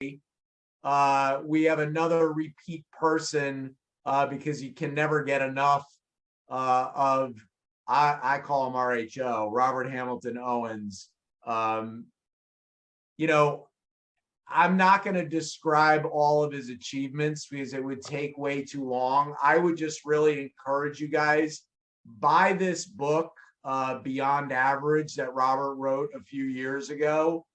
We have another repeat person because you can never get enough of, I call him RHO, Robert Hamilton Owens. You know, I'm not going to describe all of his achievements because it would take way too long. I would just really encourage you guys, buy this book, Beyond Average, that Robert wrote a few years ago.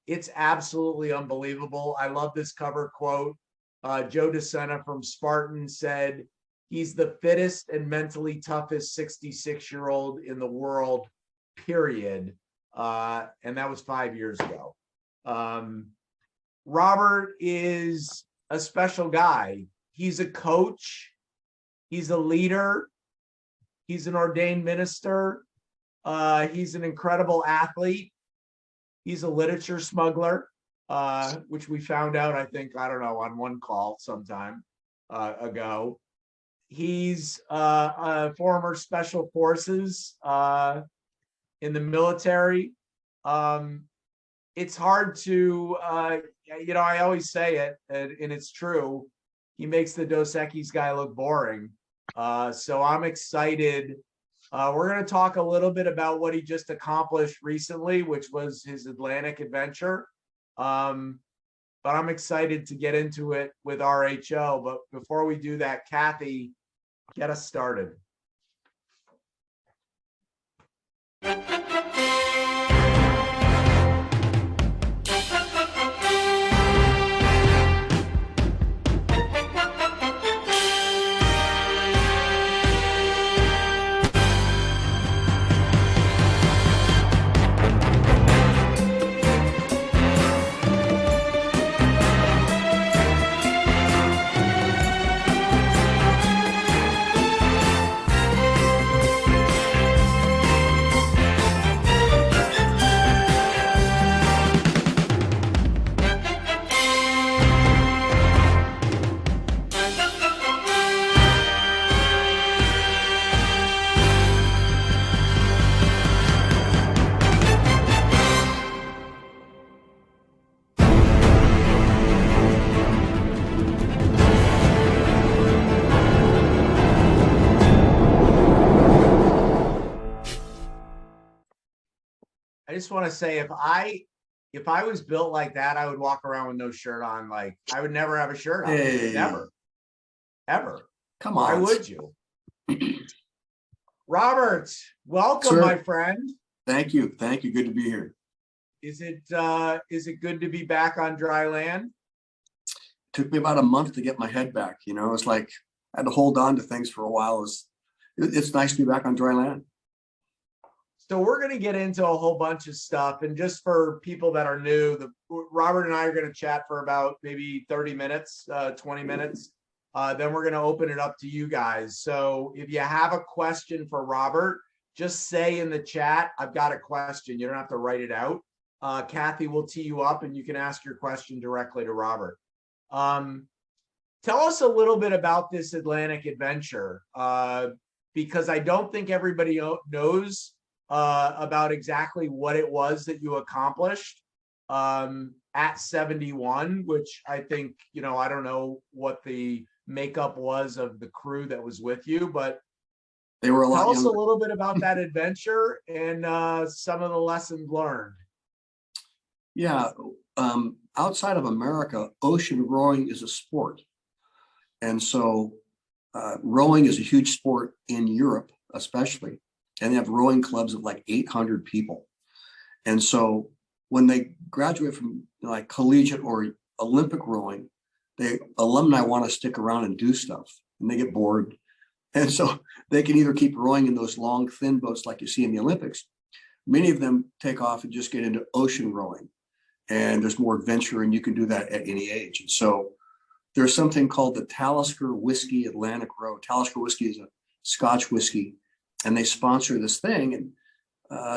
It's absolutely unbelievable. I love this cover quote. Joe DeSena from Spartan said, "He's the fittest and mentally toughest 66-year-old in the world, period." And that was 5 years ago. Robert is a special guy. He's a coach. He's a leader. He's an ordained minister. He's an incredible athlete. He's a literature smuggler, which we found out, I think, I don't know, on one call sometime ago. He's a former special forces in the military. It's hard to, I always say it, and it's true. He makes the Dos Equis guy look boring. So I'm excited. We're going to talk a little bit about what he just accomplished recently, which was his Atlantic adventure. But I'm excited to get into it with RHO. But before we do that, Kathy, get us started. I just want to say, if I was built like that, I would walk around with no shirt on. Like, I would never have a shirt on. Hey. Never. Ever. Come on. Why would you? Robert, welcome, Sir. my friend. Thank you. Thank you. Good to be here. Is it good to be back on dry land? Took me about a month to get my head back. It's like I had to hold on to things for a while. It's nice to be back on dry land. So we're going to get into a whole bunch of stuff. And just for people that are new, Robert and I are going to chat for about maybe 30 minutes, 20 minutes. Then we're going to open it up to you guys. So if you have a question for Robert, just say in the chat, "I've got a question." You don't have to write it out. Kathy will tee you up and you can ask your question directly to Robert. Tell us a little bit about this Atlantic adventure, because I don't think everybody knows about exactly what it was that you accomplished at 71, which I think, I don't know what the makeup was of the crew that was with you, but they were a lot. Tell us a little bit about that adventure and some of the lessons learned. Yeah. Outside of America, ocean rowing is a sport. And so rowing is a huge sport in Europe, especially. And they have rowing clubs of like 800 people. And so when they graduate from like collegiate or Olympic rowing, the alumni want to stick around and do stuff, and they get bored. And so they can either keep rowing in those long, thin boats like you see in the Olympics. Many of them take off and just get into ocean rowing. And there's more adventure, and you can do that at any age. And so there's something called the Talisker Whiskey Atlantic Row. Talisker Whiskey is a Scotch whiskey, and they sponsor this thing. And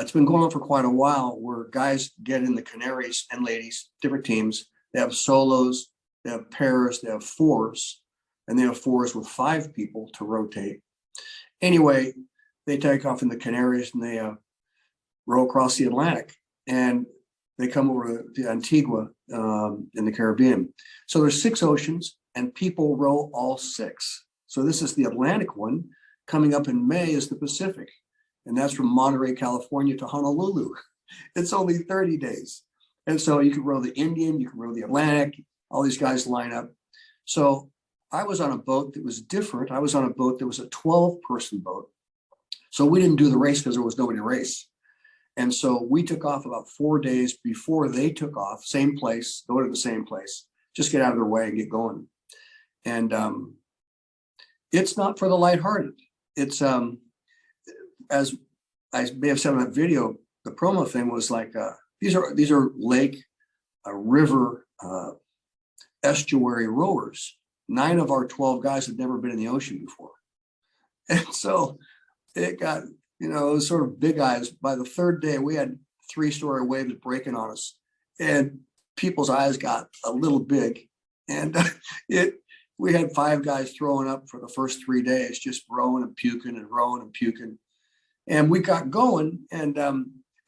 it's been going on for quite a while, where guys get in the Canaries, and ladies, different teams. They have solos, they have pairs, they have fours, and they have fours with 5 people to rotate. Anyway, they take off in the Canaries and they row across the Atlantic. And They come over to Antigua in the Caribbean. So there's 6 oceans, and people row all 6. So this is the Atlantic one. Coming up in May is the Pacific, and that's from Monterey, California to Honolulu. It's only 30 days. And so you can row the Indian, you can row the Atlantic, all these guys line up. So I was on a boat that was different. I was on a boat that was a 12-person boat. So we didn't do the race because there was nobody to race. And so we took off about 4 days before they took off, same place, go to the same place, just get out of their way and get going. And it's not for the lighthearted. It's, as I may have said in that video, the promo thing was like, these are lake, river, estuary rowers. 9 of our 12 guys had never been in the ocean before. And so it got, it was sort of big eyes. By the 3rd day, we had 3-story waves breaking on us, and people's eyes got a little big. And we had 5 guys throwing up for the first 3 days, just rowing and puking and rowing and puking. And we got going, and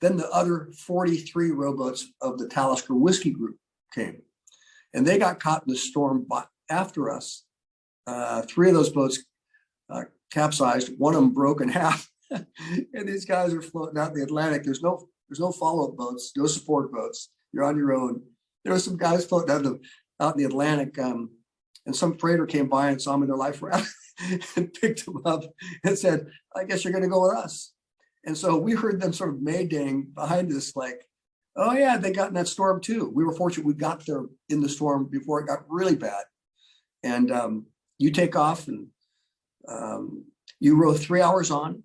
then the other 43 rowboats of the Talisker Whiskey Group came, and they got caught in the storm after us. 3 of those boats capsized. One of them broke in half, and these guys are floating out in the Atlantic. There's no follow-up boats, no support boats. You're on your own. There were some guys floating out in the Atlantic, and some freighter came by and saw them in their life raft and picked them up and said, "I guess you're going to go with us." And so we heard them sort of maydaying behind us, like, "Oh yeah, they got in that storm too." We were fortunate we got there in the storm before it got really bad. And you take off, and you row 3 hours on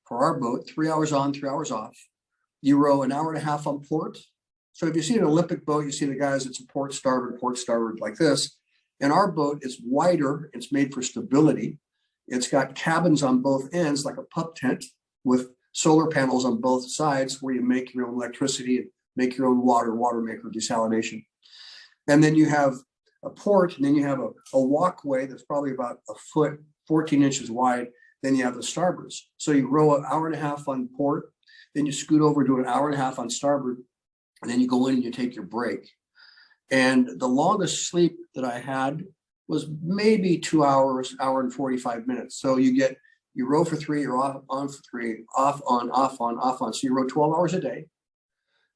for our boat, 3 hours on, 3 hours off. You row an hour and a half on port. So if you see an Olympic boat, you see the guys, it's a port starboard like this. And our boat is wider. It's made for stability. It's got cabins on both ends, like a pup tent, with solar panels on both sides where you make your own electricity and make your own water maker, desalination. And then you have a port, and then you have a walkway that's probably about a foot, 14 inches wide. Then you have the starboards. So you row an hour and a half on port, then you scoot over to an hour and a half on starboard, and then you go in and you take your break. And the longest sleep that I had was maybe 2 hours, hour and 45 minutes. So you row for 3, you're off on for 3, off on, off on, off on. So you row 12 hours a day,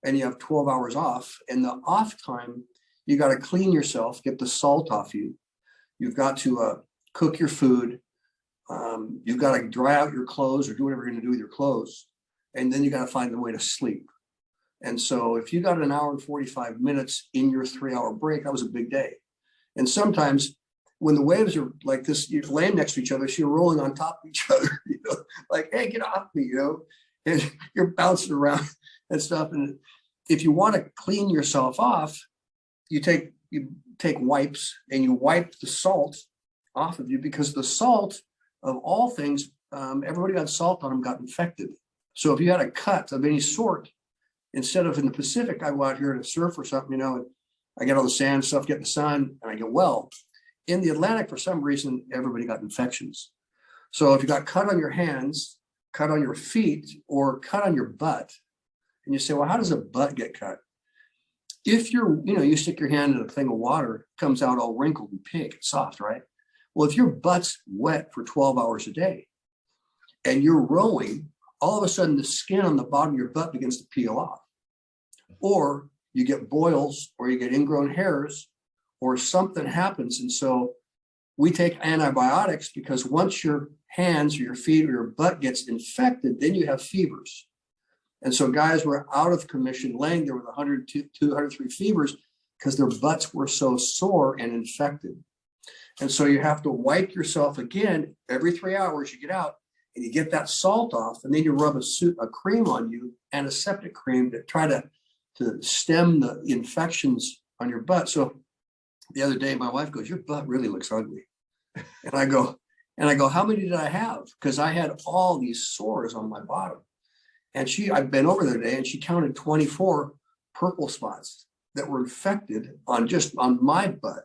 and you have 12 hours off. And the off time, you got to clean yourself, get the salt off you. You've got to cook your food. You've got to dry out your clothes or do whatever you're going to do with your clothes. And then you got to find a way to sleep. And so if you got an hour and 45 minutes in your 3-hour break, that was a big day. And sometimes when the waves are like this, you're laying next to each other, so you're rolling on top of each other, like, "Hey, get off me," and you're bouncing around and stuff. And if you want to clean yourself off, you take wipes, and you wipe the salt off of you, because the salt of all things, everybody got salt on them, got infected. So if you had a cut of any sort, instead of in the Pacific, I go out here to surf or something, and I get all the sand stuff, get in the sun, and I get well. In the Atlantic, for some reason, everybody got infections. So if you got cut on your hands, cut on your feet, or cut on your butt, and you say, "Well, how does a butt get cut?" If you stick your hand in a thing of water, it comes out all wrinkled and pink and soft, right? Well, if your butt's wet for 12 hours a day and you're rowing, all of a sudden the skin on the bottom of your butt begins to peel off. Or you get boils, or you get ingrown hairs, or something happens. And so we take antibiotics, because once your hands or your feet or your butt gets infected, then you have fevers. And so guys were out of commission, laying there with 102, 103 fevers, because their butts were so sore and infected. And so you have to wipe yourself again every 3 hours. You get out and you get that salt off, and then you rub a cream on you, antiseptic cream, to try to stem the infections on your butt. So the other day, my wife goes, "Your butt really looks ugly." And I go, "How many did I have?" Because I had all these sores on my bottom. And I've been over there today, and she counted 24 purple spots that were infected on my butt.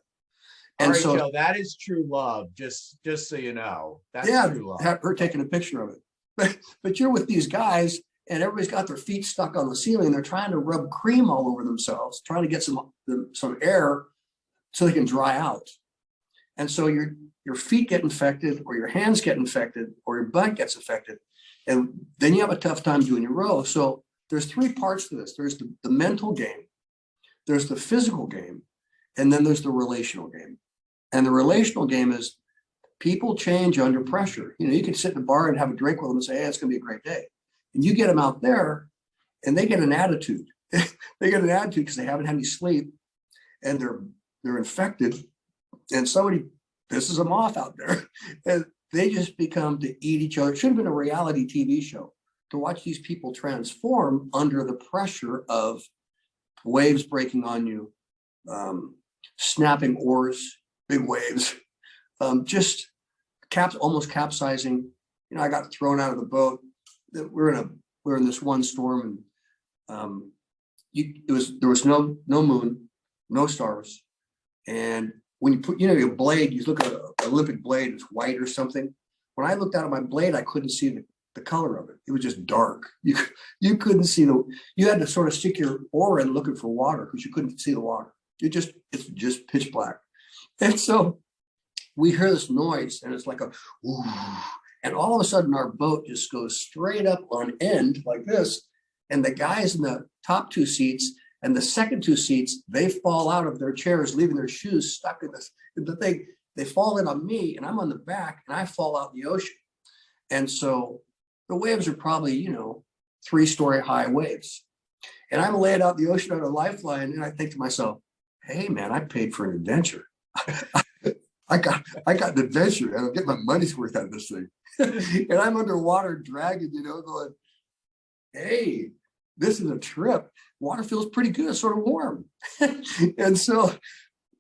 And all right, so, Joe, that is true love. Just so you know, that's true love. Her taking a picture of it. But you're with these guys, and everybody's got their feet stuck on the ceiling. They're trying to rub cream all over themselves, trying to get some air so they can dry out. And so your feet get infected, or your hands get infected, or your butt gets affected. And then you have a tough time doing your row. So there's three parts to this. There's the mental game, there's the physical game, and then there's the relational game. And the relational game is people change under pressure. You know, you can sit in a bar and have a drink with them and say, hey, it's going to be a great day. And you get them out there and they get an attitude. They get an attitude because they haven't had any sleep and they're infected, and somebody pisses them off out there. And they just become to eat each other. It should have been a reality TV show to watch these people transform under the pressure of waves breaking on you, snapping oars, big waves, just almost capsizing. You know, I got thrown out of the boat. We're in this one storm, and there was no moon, no stars, and when you put, you know, your blade, you look at an Olympic blade, it's white or something. When I looked out at my blade, I couldn't see the color of it. It was just dark. You couldn't see you had to sort of stick your oar in looking for water because you couldn't see the water. It's just pitch black. And so we hear this noise, and it's like a, ooh, and all of a sudden our boat just goes straight up on end like this. And the guys in the top two seats and the second two seats, they fall out of their chairs, leaving their shoes stuck in the thing. They fall in on me, and I'm on the back, and I fall out in the ocean. And so the waves are probably, you know, 3-story high waves. And I'm laid out in the ocean on a lifeline, and I think to myself, hey man, I paid for an adventure. I got an adventure, and I'll get my money's worth out of this thing. And I'm underwater dragging, you know, going, hey, this is a trip. Water feels pretty good. It's sort of warm. And so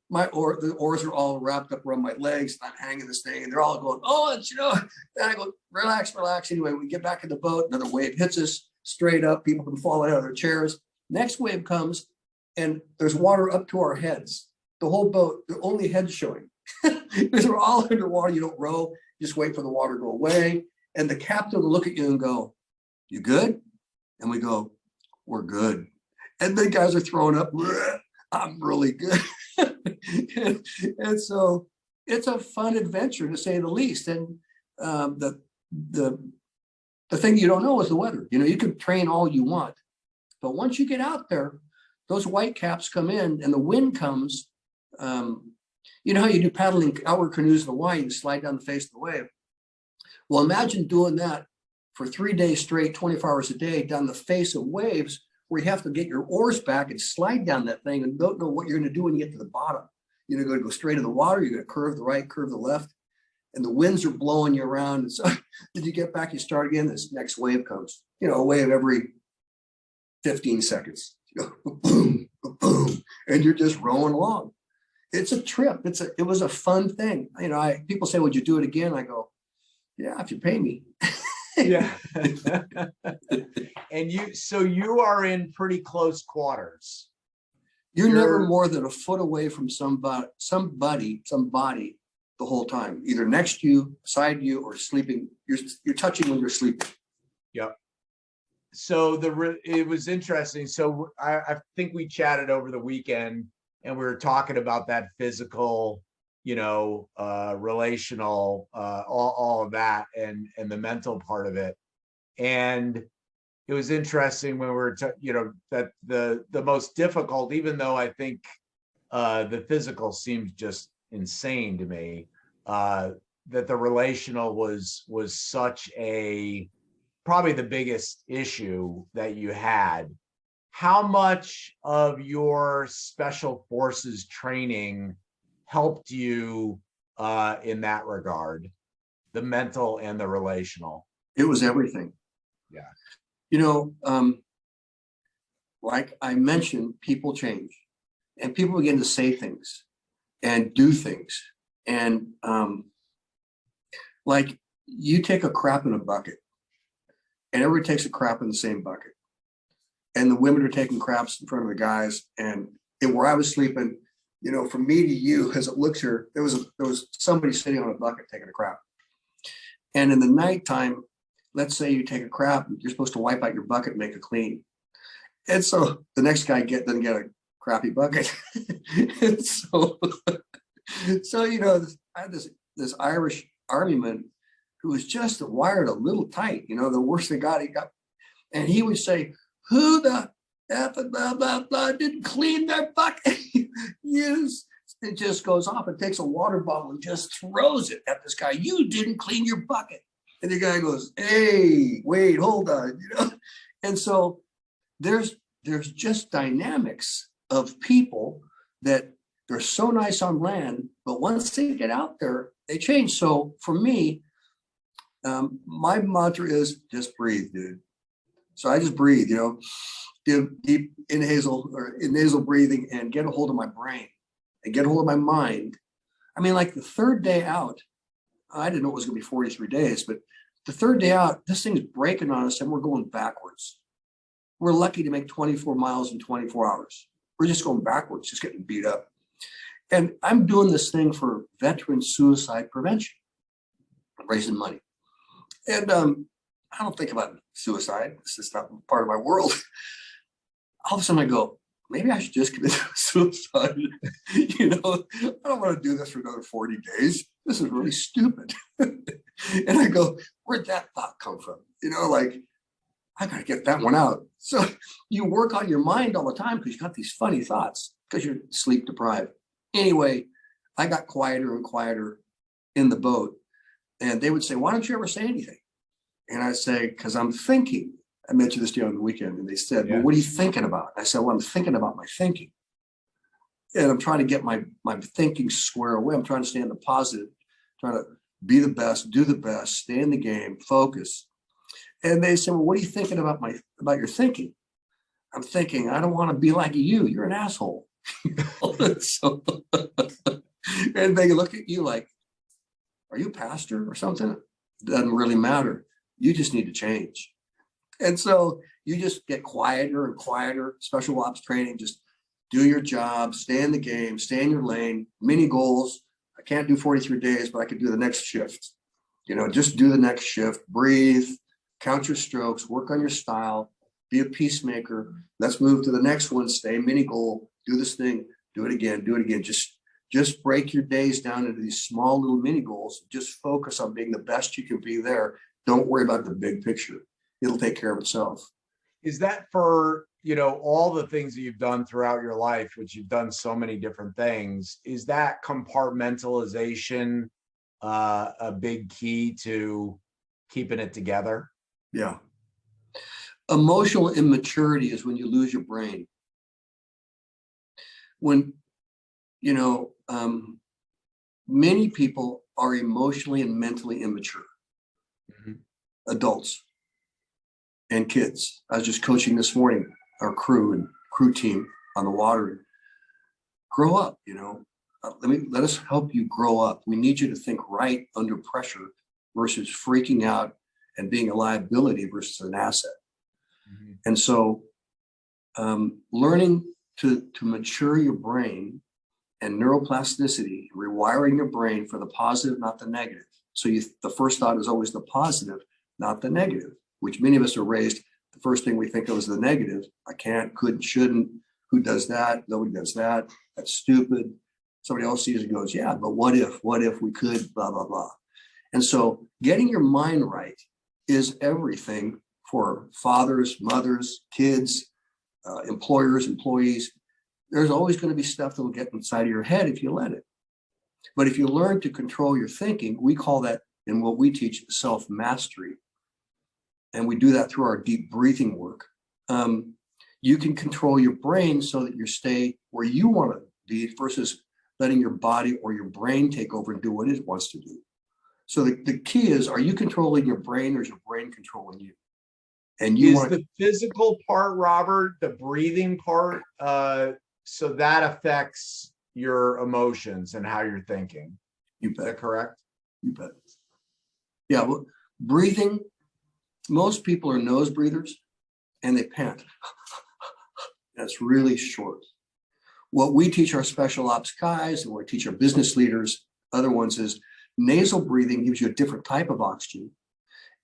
the oars are all wrapped up around my legs, and I'm hanging this thing, and they're all going, oh, it's, you know, and I go, relax. Anyway, we get back in the boat, another wave hits us straight up. People can fall out of their chairs. Next wave comes, and there's water up to our heads. The whole boat, the only heads showing. Because we're all underwater. You don't row, just wait for the water to go away. And the captain will look at you and go, you good? And we go, we're good. And the guys are throwing up, I'm really good. and so it's a fun adventure, to say the least. And the thing you don't know is the weather. You know, you can train all you want, but once you get out there, those white caps come in and the wind comes. You know how you do paddling outward canoes in Hawaii, you slide down the face of the wave. Well, imagine doing that for 3 days straight, 24 hours a day, down the face of waves, where you have to get your oars back and slide down that thing and don't know what you're going to do when you get to the bottom. You're going to go straight in the water, you're going to curve the right, curve the left, and the winds are blowing you around. And so did you get back, you start again, this next wave comes, you know, a wave every 15 seconds. You go, boom, boom, and you're just rowing along. It's a trip. It was a fun thing. You know, people say, would you do it again? I go, yeah, if you pay me. Yeah. And you are in pretty close quarters. You're never more than a foot away from somebody the whole time, either next to you, beside you, or sleeping. You're touching when you're sleeping. Yep. So it was interesting. So I think we chatted over the weekend, and we were talking about that physical, you know, relational, all of that, and the mental part of it. And it was interesting when we were, you know, that the most difficult, even though I think the physical seems just insane to me, that the relational was such probably the biggest issue that you had. How much of your special forces training helped you in that regard, the mental and the relational? It was everything. Yeah. You know, like I mentioned, people change, and people begin to say things and do things. And like you take a crap in a bucket, and everybody takes a crap in the same bucket. And the women are taking craps in front of the guys. And where I was sleeping, you know, from me to you, as it looks here, there was somebody sitting on a bucket taking a crap. And in the nighttime, let's say you take a crap, you're supposed to wipe out your bucket and make it clean. And so the next guy doesn't get a crappy bucket. And so I had this Irish armyman who was just wired a little tight. The worst he got, and he would say, "Who the F blah blah blah didn't clean their bucket?" Yes. It just goes off and takes a water bottle and just throws it at this guy. "You didn't clean your bucket." And the guy goes, "Hey, wait, hold on." And so there's just dynamics of people that they're so nice on land, but once they get out there, they change. So for me, my mantra is just breathe, dude. So I just breathe, do deep nasal breathing and get a hold of my brain and get a hold of my mind. I mean, like the third day out, I didn't know it was going to be 43 days, but the third day out, this thing's breaking on us and we're going backwards. We're lucky to make 24 miles in 24 hours. We're just going backwards, just getting beat up. And I'm doing this thing for veteran suicide prevention, raising money. And I don't think about suicide. It's just not part of my world. All of a sudden I go, maybe I should just commit suicide. I don't want to do this for another 40 days. This is really stupid. And I go, where'd that thought come from? I got to get that one out. So you work on your mind all the time because you got these funny thoughts because you're sleep deprived. Anyway, I got quieter and quieter in the boat. And they would say, "Why don't you ever say anything?" And I say, "Because I'm thinking." I mentioned this to you on the weekend. And they said, "Well, what are you thinking about?" I said, "Well, I'm thinking about my thinking. And I'm trying to get my thinking square away. I'm trying to stay in the positive, trying to be the best, do the best, stay in the game, focus." And they said, "Well, what are you thinking about your thinking?" I'm thinking, "I don't want to be like you. You're an asshole." So, and they look at you like, "Are you a pastor or something?" It doesn't really matter. You just need to change. And so you just get quieter and quieter. Special ops training, just do your job, stay in the game, stay in your lane, mini goals. I can't do 43 days, but I can do the next shift. Just do the next shift, breathe, count your strokes, work on your style, be a peacemaker. Let's move to the next one, stay mini goal, do this thing, do it again. Just break your days down into these small little mini goals. Just focus on being the best you can be there. Don't worry about the big picture. It'll take care of itself. Is that for, all the things that you've done throughout your life, which you've done so many different things, is that compartmentalization a big key to keeping it together? Yeah. Emotional immaturity is when you lose your brain. When, many people are emotionally and mentally immature. Mm-hmm. Adults and kids. I was just coaching this morning, our crew team on the water. Grow up, let us help you grow up. We need you to think right under pressure versus freaking out and being a liability versus an asset. Mm-hmm. And so learning to mature your brain and neuroplasticity, rewiring your brain for the positive, not the negative. So the first thought is always the positive, not the negative, which many of us are raised. The first thing we think of is the negative. I can't, couldn't, shouldn't. Who does that? Nobody does that. That's stupid. Somebody else sees it and goes, "Yeah, but what if we could, blah, blah, blah." And so getting your mind right is everything for fathers, mothers, kids, employers, employees. There's always going to be stuff that will get inside of your head if you let it. But if you learn to control your thinking, we call that in what we teach self-mastery. And we do that through our deep breathing work. You can control your brain so that you stay where you want to be versus letting your body or your brain take over and do what it wants to do. So the key is, are you controlling your brain or is your brain controlling you? And you want the physical part, Robert, the breathing part, so that affects your emotions and how you're thinking. You bet. Is that correct? You bet. Yeah, well, breathing, most people are nose breathers and they pant. That's really short. What we teach our special ops guys and what we teach our business leaders, other ones, is nasal breathing gives you a different type of oxygen.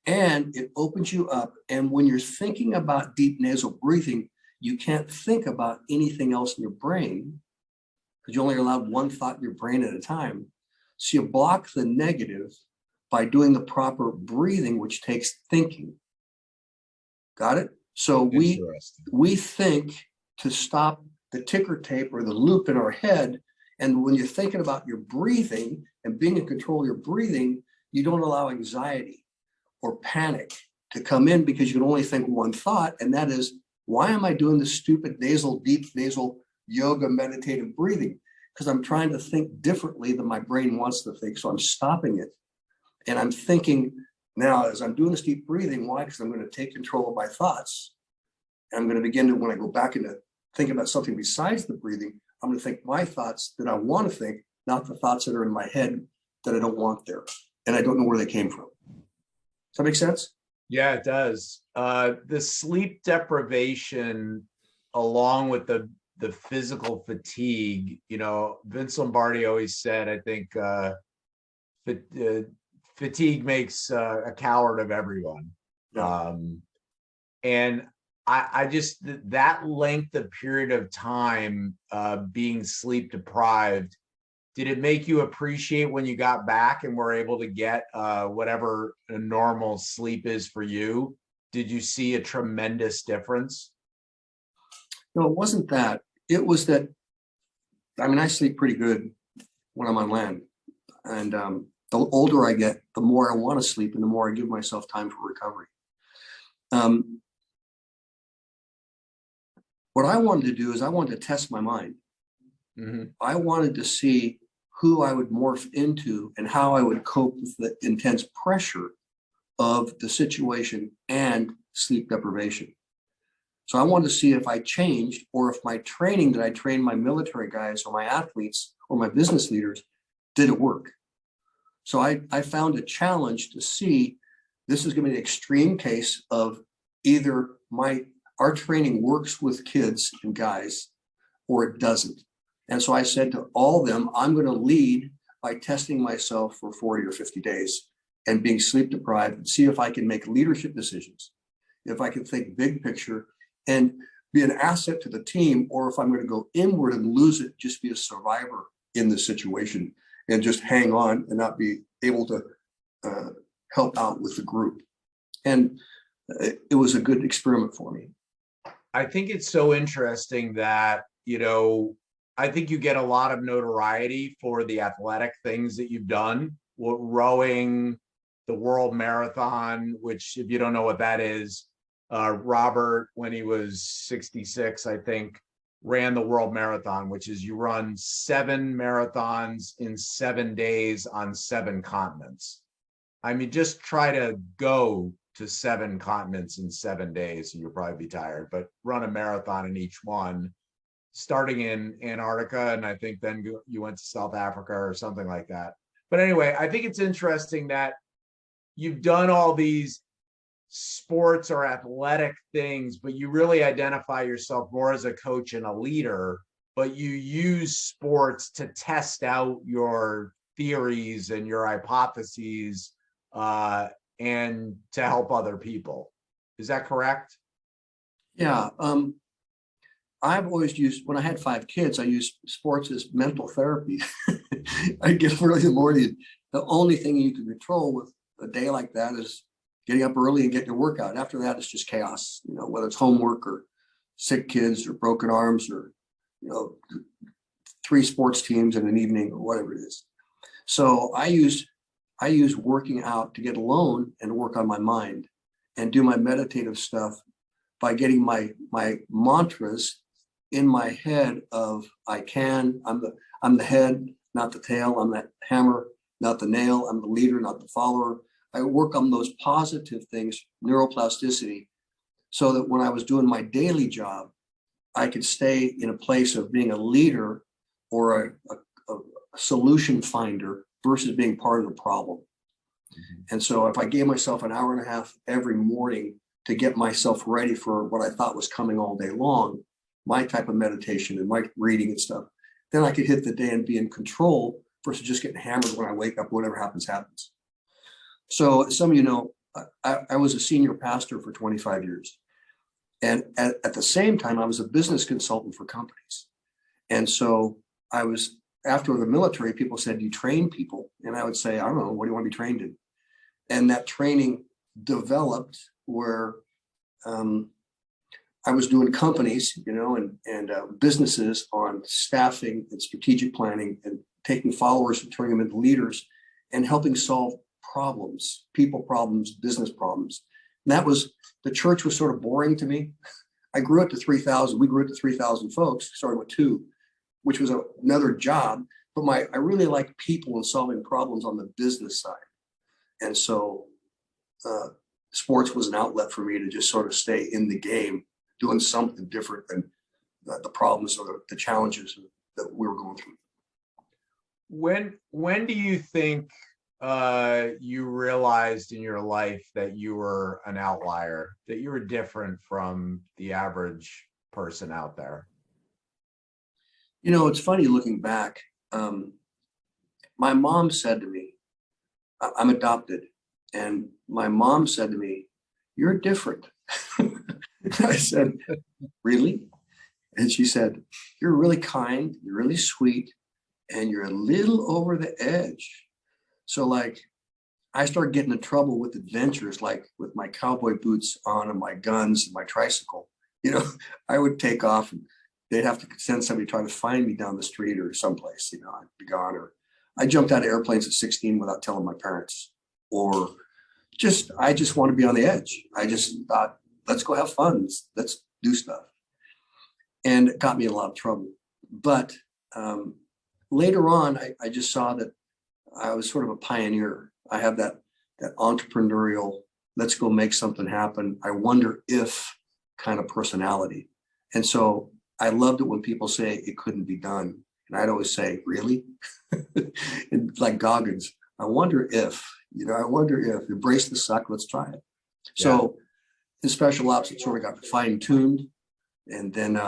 and it opens you up. And when you're thinking about deep nasal breathing, you can't think about anything else in your brain because you only allowed one thought in your brain at a time. So you block the negative by doing the proper breathing, which takes thinking. Got it? So we think to stop the ticker tape or the loop in our head. And when you're thinking about your breathing and being in control of your breathing, you don't allow anxiety or panic to come in because you can only think one thought. And that is, why am I doing this stupid deep nasal yoga meditative breathing? Because I'm trying to think differently than my brain wants to think. So I'm stopping it. And I'm thinking now, as I'm doing this deep breathing, why? Because I'm going to take control of my thoughts. And I'm going to begin to, when I go back into thinking about something besides the breathing, I'm going to think my thoughts that I want to think, not the thoughts that are in my head that I don't want there. And I don't know where they came from. Does that make sense? Yeah, it does. The sleep deprivation, along with the physical fatigue, Vince Lombardi always said, I think, fatigue makes a coward of everyone. Yeah. And I just, that length of period of time being sleep deprived, did it make you appreciate when you got back and were able to get whatever a normal sleep is for you? Did you see a tremendous difference? No, it wasn't that. It was that, I mean, I sleep pretty good when I'm on land. And the older I get, the more I want to sleep and the more I give myself time for recovery. What I wanted to do is I wanted to test my mind. Mm-hmm. I wanted to see who I would morph into and how I would cope with the intense pressure of the situation and sleep deprivation. So I wanted to see if I changed or if my training that I trained my military guys or my athletes or my business leaders, did it work? So I found a challenge to see, this is going to be an extreme case of either our training works with kids and guys or it doesn't. And so I said to all of them, I'm going to lead by testing myself for 40 or 50 days and being sleep deprived and see if I can make leadership decisions, if I can think big picture and be an asset to the team, or if I'm going to go inward and lose it, just be a survivor in the situation and just hang on and not be able to help out with the group. And it was a good experiment for me. I think it's so interesting that, I think you get a lot of notoriety for the athletic things that you've done, rowing, the world marathon, which if you don't know what that is, Robert, when he was 66, I think, ran the world marathon, which is you run 7 marathons in 7 days on 7 continents. I mean, just try to go to 7 continents in 7 days and you'll probably be tired, but run a marathon in each one, starting in Antarctica. And I think then you went to South Africa or something like that. But anyway, I think it's interesting that you've done all these sports or athletic things, but you really identify yourself more as a coach and a leader, but you use sports to test out your theories and your hypotheses and to help other people. Is that correct? Yeah. I've always used, when I had 5 kids, I used sports as mental therapy. I get early in the morning. The only thing you can control with a day like that is getting up early and getting your workout. After that, it's just chaos, whether it's homework or sick kids or broken arms or, 3 sports teams in an evening or whatever it is. So I use working out to get alone and work on my mind and do my meditative stuff by getting my mantras in my head of I'm the head, not the tail. I'm the hammer, not the nail. I'm the leader, not the follower. I work on those positive things, neuroplasticity, so that when I was doing my daily job, I could stay in a place of being a leader or a solution finder versus being part of the problem. Mm-hmm. And so if I gave myself an hour and a half every morning to get myself ready for what I thought was coming all day long, my type of meditation and my reading and stuff, then I could hit the day and be in control versus just getting hammered when I wake up, whatever happens, happens. So some of you know, I was a senior pastor for 25 years. And at the same time, I was a business consultant for companies. And so I was, after the military, people said, you train people. And I would say, I don't know, what do you want to be trained in? And that training developed where I was doing companies, and businesses on staffing and strategic planning and taking followers and turning them into leaders and helping solve problems, people problems, business problems. And that was, the church was sort of boring to me. I grew up to 3,000. We grew up to 3,000 folks, starting with 2, which was another job. But I really like people and solving problems on the business side. And so sports was an outlet for me to just sort of stay in the game, doing something different than the problems or the challenges that we were going through. When do you think you realized in your life that you were an outlier, that you were different from the average person out there? It's funny looking back. My mom said to me, I'm adopted. And my mom said to me, you're different. I said, really? And she said, you're really kind, you're really sweet, and you're a little over the edge. So like, I started getting in trouble with adventures, like with my cowboy boots on and my guns and my tricycle. I would take off and they'd have to send somebody trying to find me down the street or someplace, I'd be gone. Or I jumped out of airplanes at 16 without telling my parents. Or I just want to be on the edge. I just thought, let's go have fun. Let's do stuff. And it got me in a lot of trouble. But later on, I just saw that I was sort of a pioneer. I have that entrepreneurial, let's go make something happen. I wonder if kind of personality. And so I loved it when people say it couldn't be done. And I'd always say, really? And like Goggins, I wonder if, embrace the suck, let's try it. Yeah. So in special ops, it sort of got fine-tuned. And then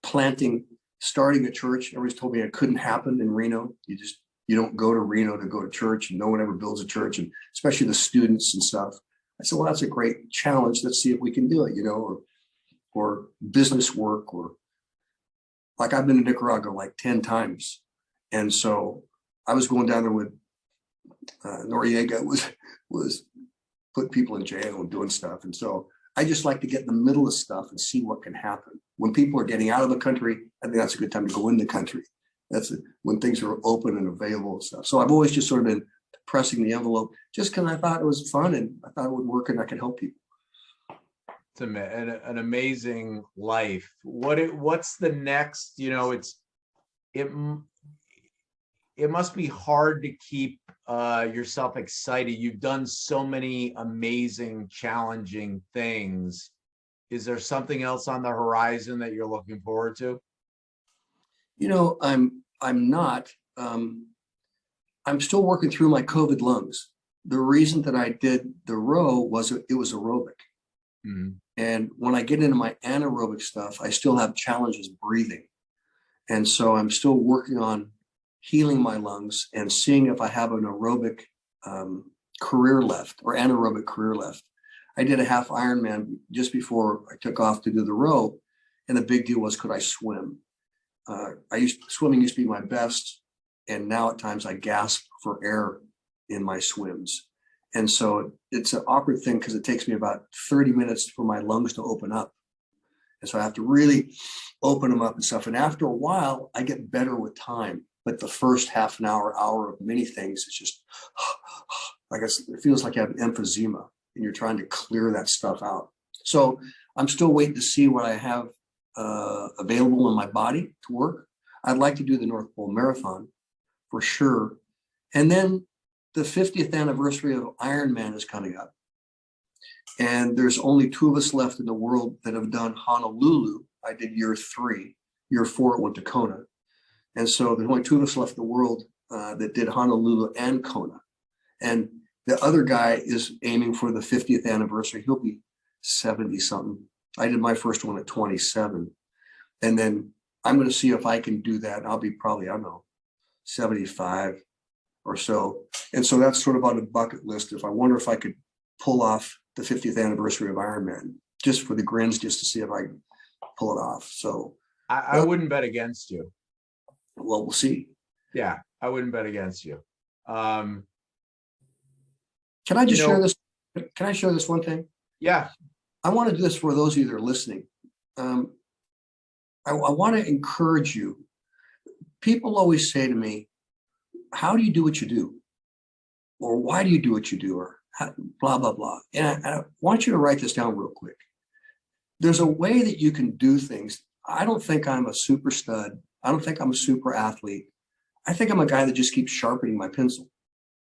starting a church, everybody's told me it couldn't happen in Reno. You don't go to Reno to go to church, and no one ever builds a church, and especially the students and stuff. I said, well, that's a great challenge. Let's see if we can do it, or business work, or like I've been to Nicaragua like 10 times. And so I was going down there with Noriega was putting people in jail and doing stuff. And so I just like to get in the middle of stuff and see what can happen. When people are getting out of the country, I think that's a good time to go in the country. That's when things are open and available and stuff. So I've always just sort of been pressing the envelope just because I thought it was fun and I thought it would work and I could help people. It's an amazing life. What's the next, it must be hard to keep yourself excited. You've done so many amazing, challenging things. Is there something else on the horizon that you're looking forward to? I'm not. I'm still working through my COVID lungs. The reason that I did the row was it was aerobic. Mm-hmm. And when I get into my anaerobic stuff, I still have challenges breathing. And so I'm still working on healing my lungs and seeing if I have an aerobic career left or anaerobic career left. I did a half Ironman just before I took off to do the row. And the big deal was, could I swim? Swimming used to be my best. And now at times I gasp for air in my swims. And so it's an awkward thing because it takes me about 30 minutes for my lungs to open up. And so I have to really open them up and stuff. And after a while, I get better with time. But the first half an hour of many things, it's just, I guess it feels like you have emphysema and you're trying to clear that stuff out. So I'm still waiting to see what I have available in my body to work. I'd like to do the North Pole Marathon for sure. And then the 50th anniversary of Ironman is coming up. And there's only 2 of us left in the world that have done Honolulu. I did year 3. Year 4, it went to Kona. And so there's only 2 of us left in the world that did Honolulu and Kona. And the other guy is aiming for the 50th anniversary. He'll be 70 something. I did my first one at 27. And then I'm going to see if I can do that. I'll be probably, I don't know, 75 or so. And so that's sort of on the bucket list. I wonder if I could pull off the 50th anniversary of Ironman just for the grins, just to see if I can pull it off. So I wouldn't bet against you. well, we'll see. Yeah, I wouldn't bet against you. Can I just share this? Can I share this one thing? Yeah. I want to do this for those of you that are listening. I want to encourage you. People always say to me, how do you do what you do? Or why do you do what you do? Or blah, blah, blah. And I want you to write this down real quick. There's a way that you can do things. I don't think I'm a super stud. I don't think I'm a super athlete. I think I'm a guy that just keeps sharpening my pencil.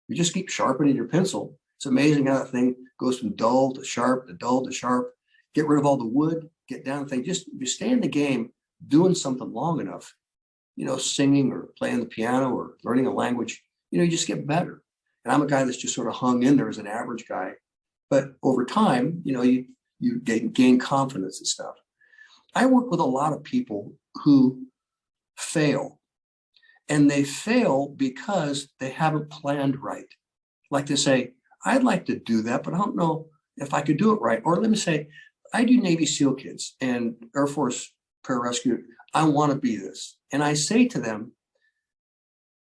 You just keep sharpening your pencil. It's amazing how that thing goes from dull to sharp to dull to sharp. Get rid of all the wood, get down the thing. Just if you stay in the game doing something long enough, singing or playing the piano or learning a language, you just get better. And I'm a guy that's just sort of hung in there as an average guy. But over time, you gain confidence and stuff. I work with a lot of people who fail. And they fail because they haven't planned right. Like they say, I'd like to do that, but I don't know if I could do it right. Or let me say, I do Navy SEAL kids and Air Force pararescue. I want to be this. And I say to them,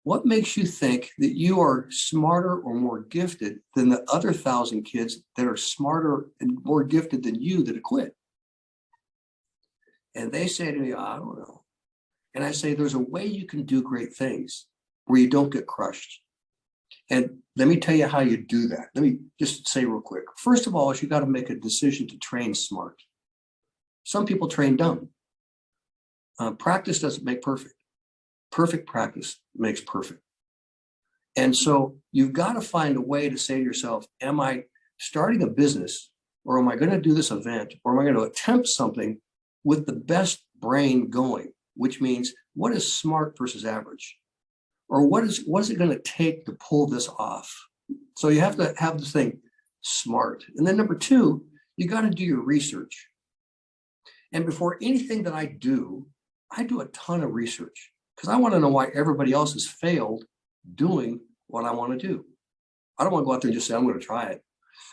what makes you think that you are smarter or more gifted than the other 1,000 kids that are smarter and more gifted than you that have quit? And they say to me, I don't know. And I say, there's a way you can do great things where you don't get crushed. And let me tell you how you do that. Let me just say real quick. First of all, is you got to make a decision to train smart. Some people train dumb. Practice doesn't make perfect. Perfect practice makes perfect. And so you've got to find a way to say to yourself, am I starting a business, or am I going to do this event, or am I going to attempt something with the best brain going? Which means, what is smart versus average? Or what is it going to take to pull this off? So you have to have this thing smart. And then number two, you got to do your research. And before anything that I do a ton of research because I want to know why everybody else has failed doing what I want to do. I don't want to go out there and just say, I'm going to try it.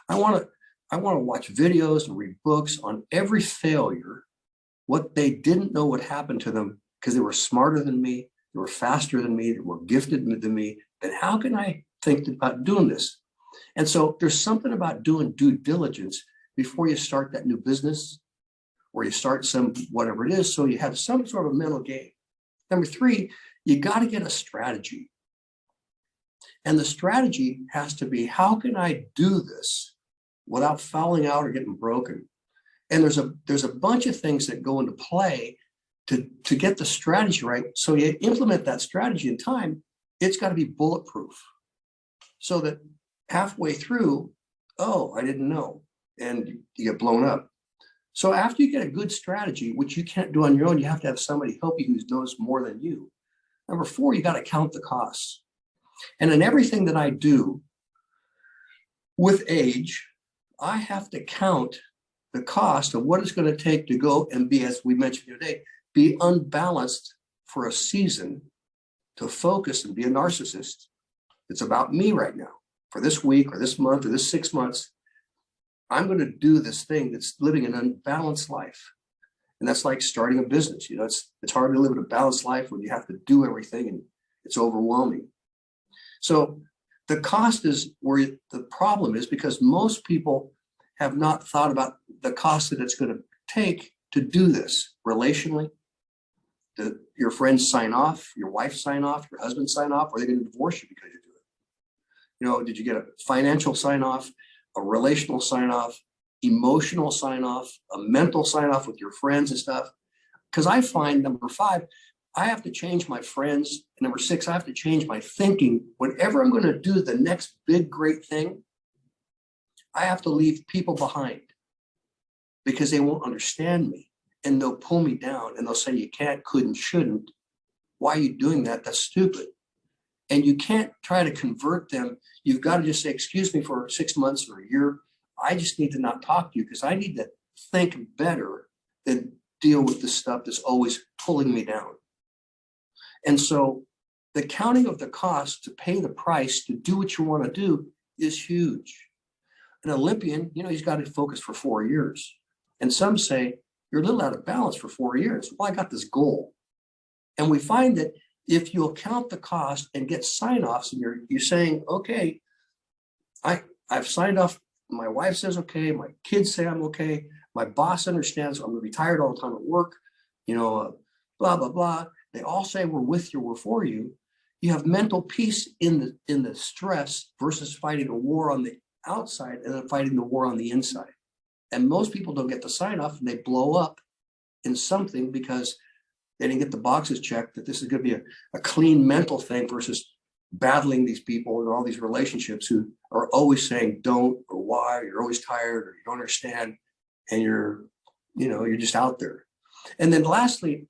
I want to watch videos and read books on every failure, what they didn't know what happened to them because they were smarter than me, they were faster than me, they were gifted than me. Then how can I think about doing this? And so there's something about doing due diligence before you start that new business or you start some whatever it is. So you have some sort of mental game. Number three, you got to get a strategy. And the strategy has to be, how can I do this without fouling out or getting broken? And there's a bunch of things that go into play to get the strategy right. So you implement that strategy in time, it's got to be bulletproof. So that halfway through, oh, I didn't know, and you get blown up. So after you get a good strategy, which you can't do on your own, you have to have somebody help you who knows more than you. Number four, you got to count the costs. And in everything that I do with age, I have to count the cost of what it's going to take to go and be, as we mentioned today, be unbalanced for a season, to focus and be a narcissist. It's about me right now. For this week or this month or this 6 months, I'm going to do this thing that's living an unbalanced life. And that's like starting a business. It's hard to live a balanced life when you have to do everything and it's overwhelming. So the cost is where the problem is, because most people have not thought about the cost that it's going to take to do this relationally. Your friends sign off, your wife sign off, your husband sign off, or they're going to divorce you because you do it. Did you get a financial sign off, a relational sign off, emotional sign off, a mental sign off with your friends and stuff? Because I find, number five, I have to change my friends. And number six, I have to change my thinking. Whenever I'm going to do the next big, great thing, I have to leave people behind because they won't understand me and they'll pull me down and they'll say, you can't, couldn't, shouldn't. Why are you doing that? That's stupid. And you can't try to convert them. You've got to just say, excuse me for 6 months or a year. I just need to not talk to you because I need to think better than deal with the stuff that's always pulling me down. And so the counting of the cost to pay the price to do what you want to do is huge. An Olympian, he's got to focus for 4 years. And some say, you're a little out of balance for 4 years. Well, I got this goal. And we find that if you account the cost and get sign-offs, and you're saying, okay, I've signed off. My wife says okay. My kids say I'm okay. My boss understands I'm going to be tired all the time at work. Blah blah blah. They all say we're with you, we're for you. You have mental peace in the stress versus fighting a war on the outside and then fighting the war on the inside. And most people don't get the sign off, and they blow up in something because they didn't get the boxes checked that this is going to be a clean mental thing versus battling these people and all these relationships who are always saying don't, or why, or you're always tired, or you don't understand, and you're just out there. And then lastly,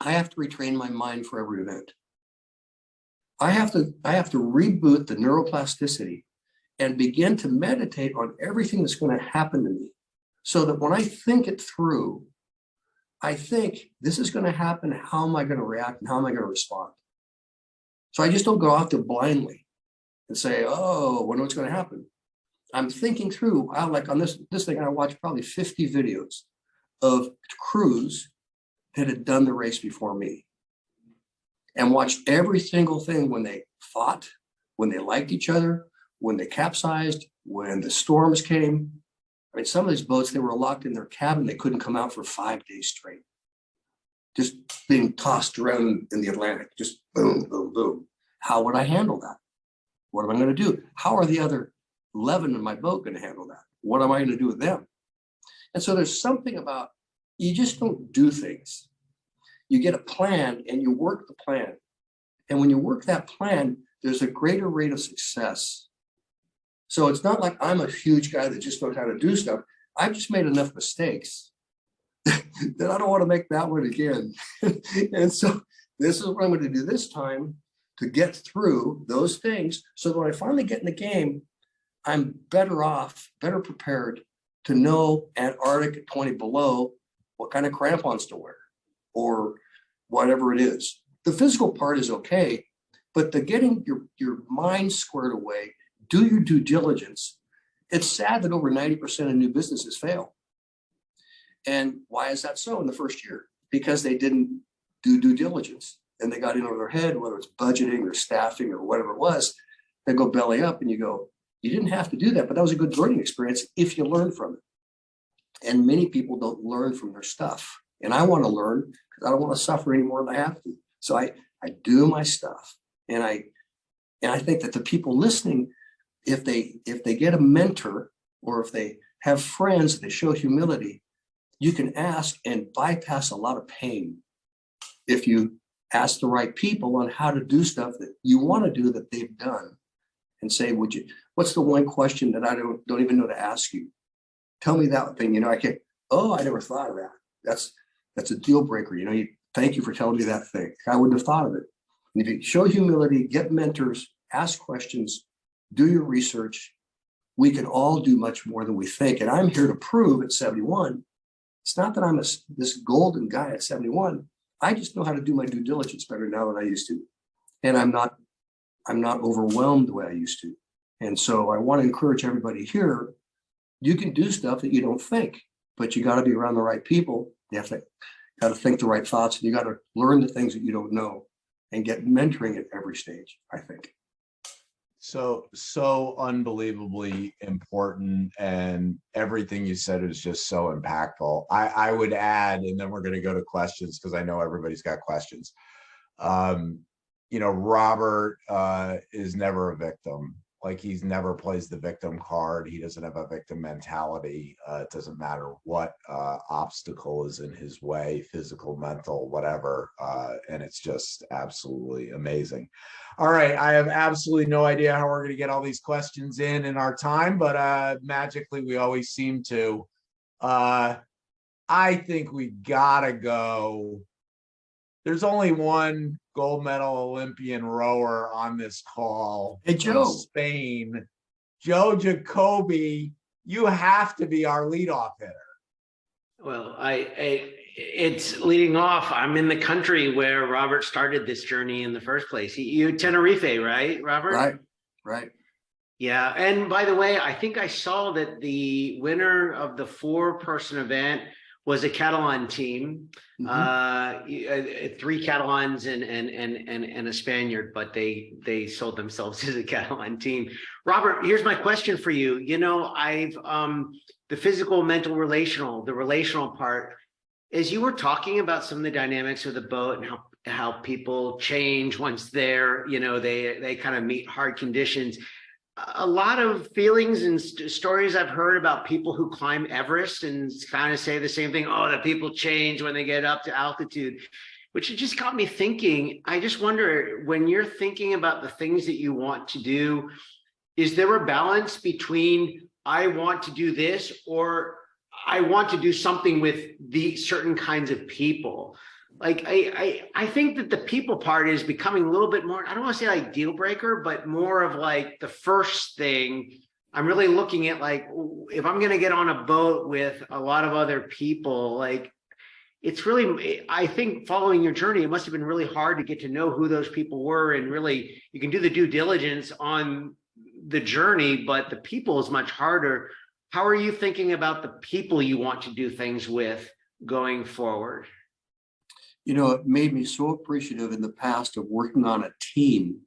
I have to retrain my mind for every event. I have to reboot the neuroplasticity and begin to meditate on everything that's going to happen to me, so that when I think it through, I think this is going to happen. How am I going to react, and how am I going to respond? So I just don't go out there blindly and say, oh, I know what's going to happen. I'm thinking through. I like on this thing, I watched probably 50 videos of crews that had done the race before me, and watched every single thing when they fought, when they liked each other, when they capsized, when the storms came. I mean, some of these boats, they were locked in their cabin. They couldn't come out for 5 days straight, just being tossed around in the Atlantic, just boom, boom, boom. How would I handle that? What am I going to do? How are the other 11 in my boat going to handle that? What am I going to do with them? And so there's something about, you just don't do things. You get a plan and you work the plan. And when you work that plan, there's a greater rate of success. So it's not like I'm a huge guy that just knows how to do stuff. I've just made enough mistakes that I don't want to make that one again. And so this is what I'm going to do this time to get through those things, so that when I finally get in the game, I'm better off, better prepared to know Antarctic at 20 below, what kind of crampons to wear, or whatever it is. The physical part is okay, but the getting your mind squared away, do your due diligence. It's sad that over 90% of new businesses fail. And why is that so in the first year? Because they didn't do due diligence, and they got in over their head, whether it's budgeting or staffing or whatever it was. They go belly up, and you go, you didn't have to do that, but that was a good learning experience if you learn from it. And many people don't learn from their stuff. And I want to learn because I don't want to suffer any more than I have to. So I do my stuff. And I think that the people listening, if they get a mentor, or if they have friends that show humility, you can ask and bypass a lot of pain if you ask the right people on how to do stuff that you want to do that they've done, and say, what's the one question that I don't even know to ask you? Tell me that thing. I can't, I never thought of that. That's a deal breaker. Thank you for telling me that thing. I wouldn't have thought of it. And if you show humility, get mentors, ask questions, do your research, we can all do much more than we think. And I'm here to prove at 71, it's not that I'm this golden guy at 71. I just know how to do my due diligence better now than I used to. And I'm not overwhelmed the way I used to. And so I want to encourage everybody here, you can do stuff that you don't think, but you got to be around the right people. You have to got to think the right thoughts, and you got to learn the things that you don't know, and get mentoring at every stage, I think. So unbelievably important, and everything you said is just so impactful. I would add, and then we're going to go to questions because I know everybody's got questions. Robert is never a victim. Like, he's never plays the victim card. He doesn't have a victim mentality. It doesn't matter what obstacle is in his way, physical, mental, whatever. And it's just absolutely amazing. All right. I have absolutely no idea how we're going to get all these questions in our time, but magically we always seem to. I think we gotta go. There's only one gold medal Olympian rower on this call. Hey, Joe. From Spain. Joe Jacoby, you have to be our leadoff hitter. Well, it's leading off. I'm in the country where Robert started this journey in the first place. You Tenerife, right, Robert? Right. Yeah. And by the way, I think I saw that the winner of the 4-person event was a Catalan team. Three Catalans and a Spaniard, but they sold themselves as a Catalan team. Robert, here's my question for you. You know, I've the physical, mental, relational, the relational part, as you were talking about some of the dynamics of the boat and how people change once they're, you know, they kind of meet hard conditions. A lot of feelings and stories I've heard about people who climb Everest and kind of say the same thing. Oh, the people change when they get up to altitude, which just got me thinking. I just wonder, when you're thinking about the things that you want to do, is there a balance between I want to do this or I want to do something with the certain kinds of people? Like I think that the people part is becoming a little bit more, I don't want to say like deal breaker, but more of like the first thing. I'm really looking at, like, if I'm going to get on a boat with a lot of other people, like, it's really, I think following your journey, it must have been really hard to get to know who those people were. And really, you can do the due diligence on the journey, but the people is much harder. How are you thinking about the people you want to do things with going forward? You know, it made me so appreciative in the past of working on a team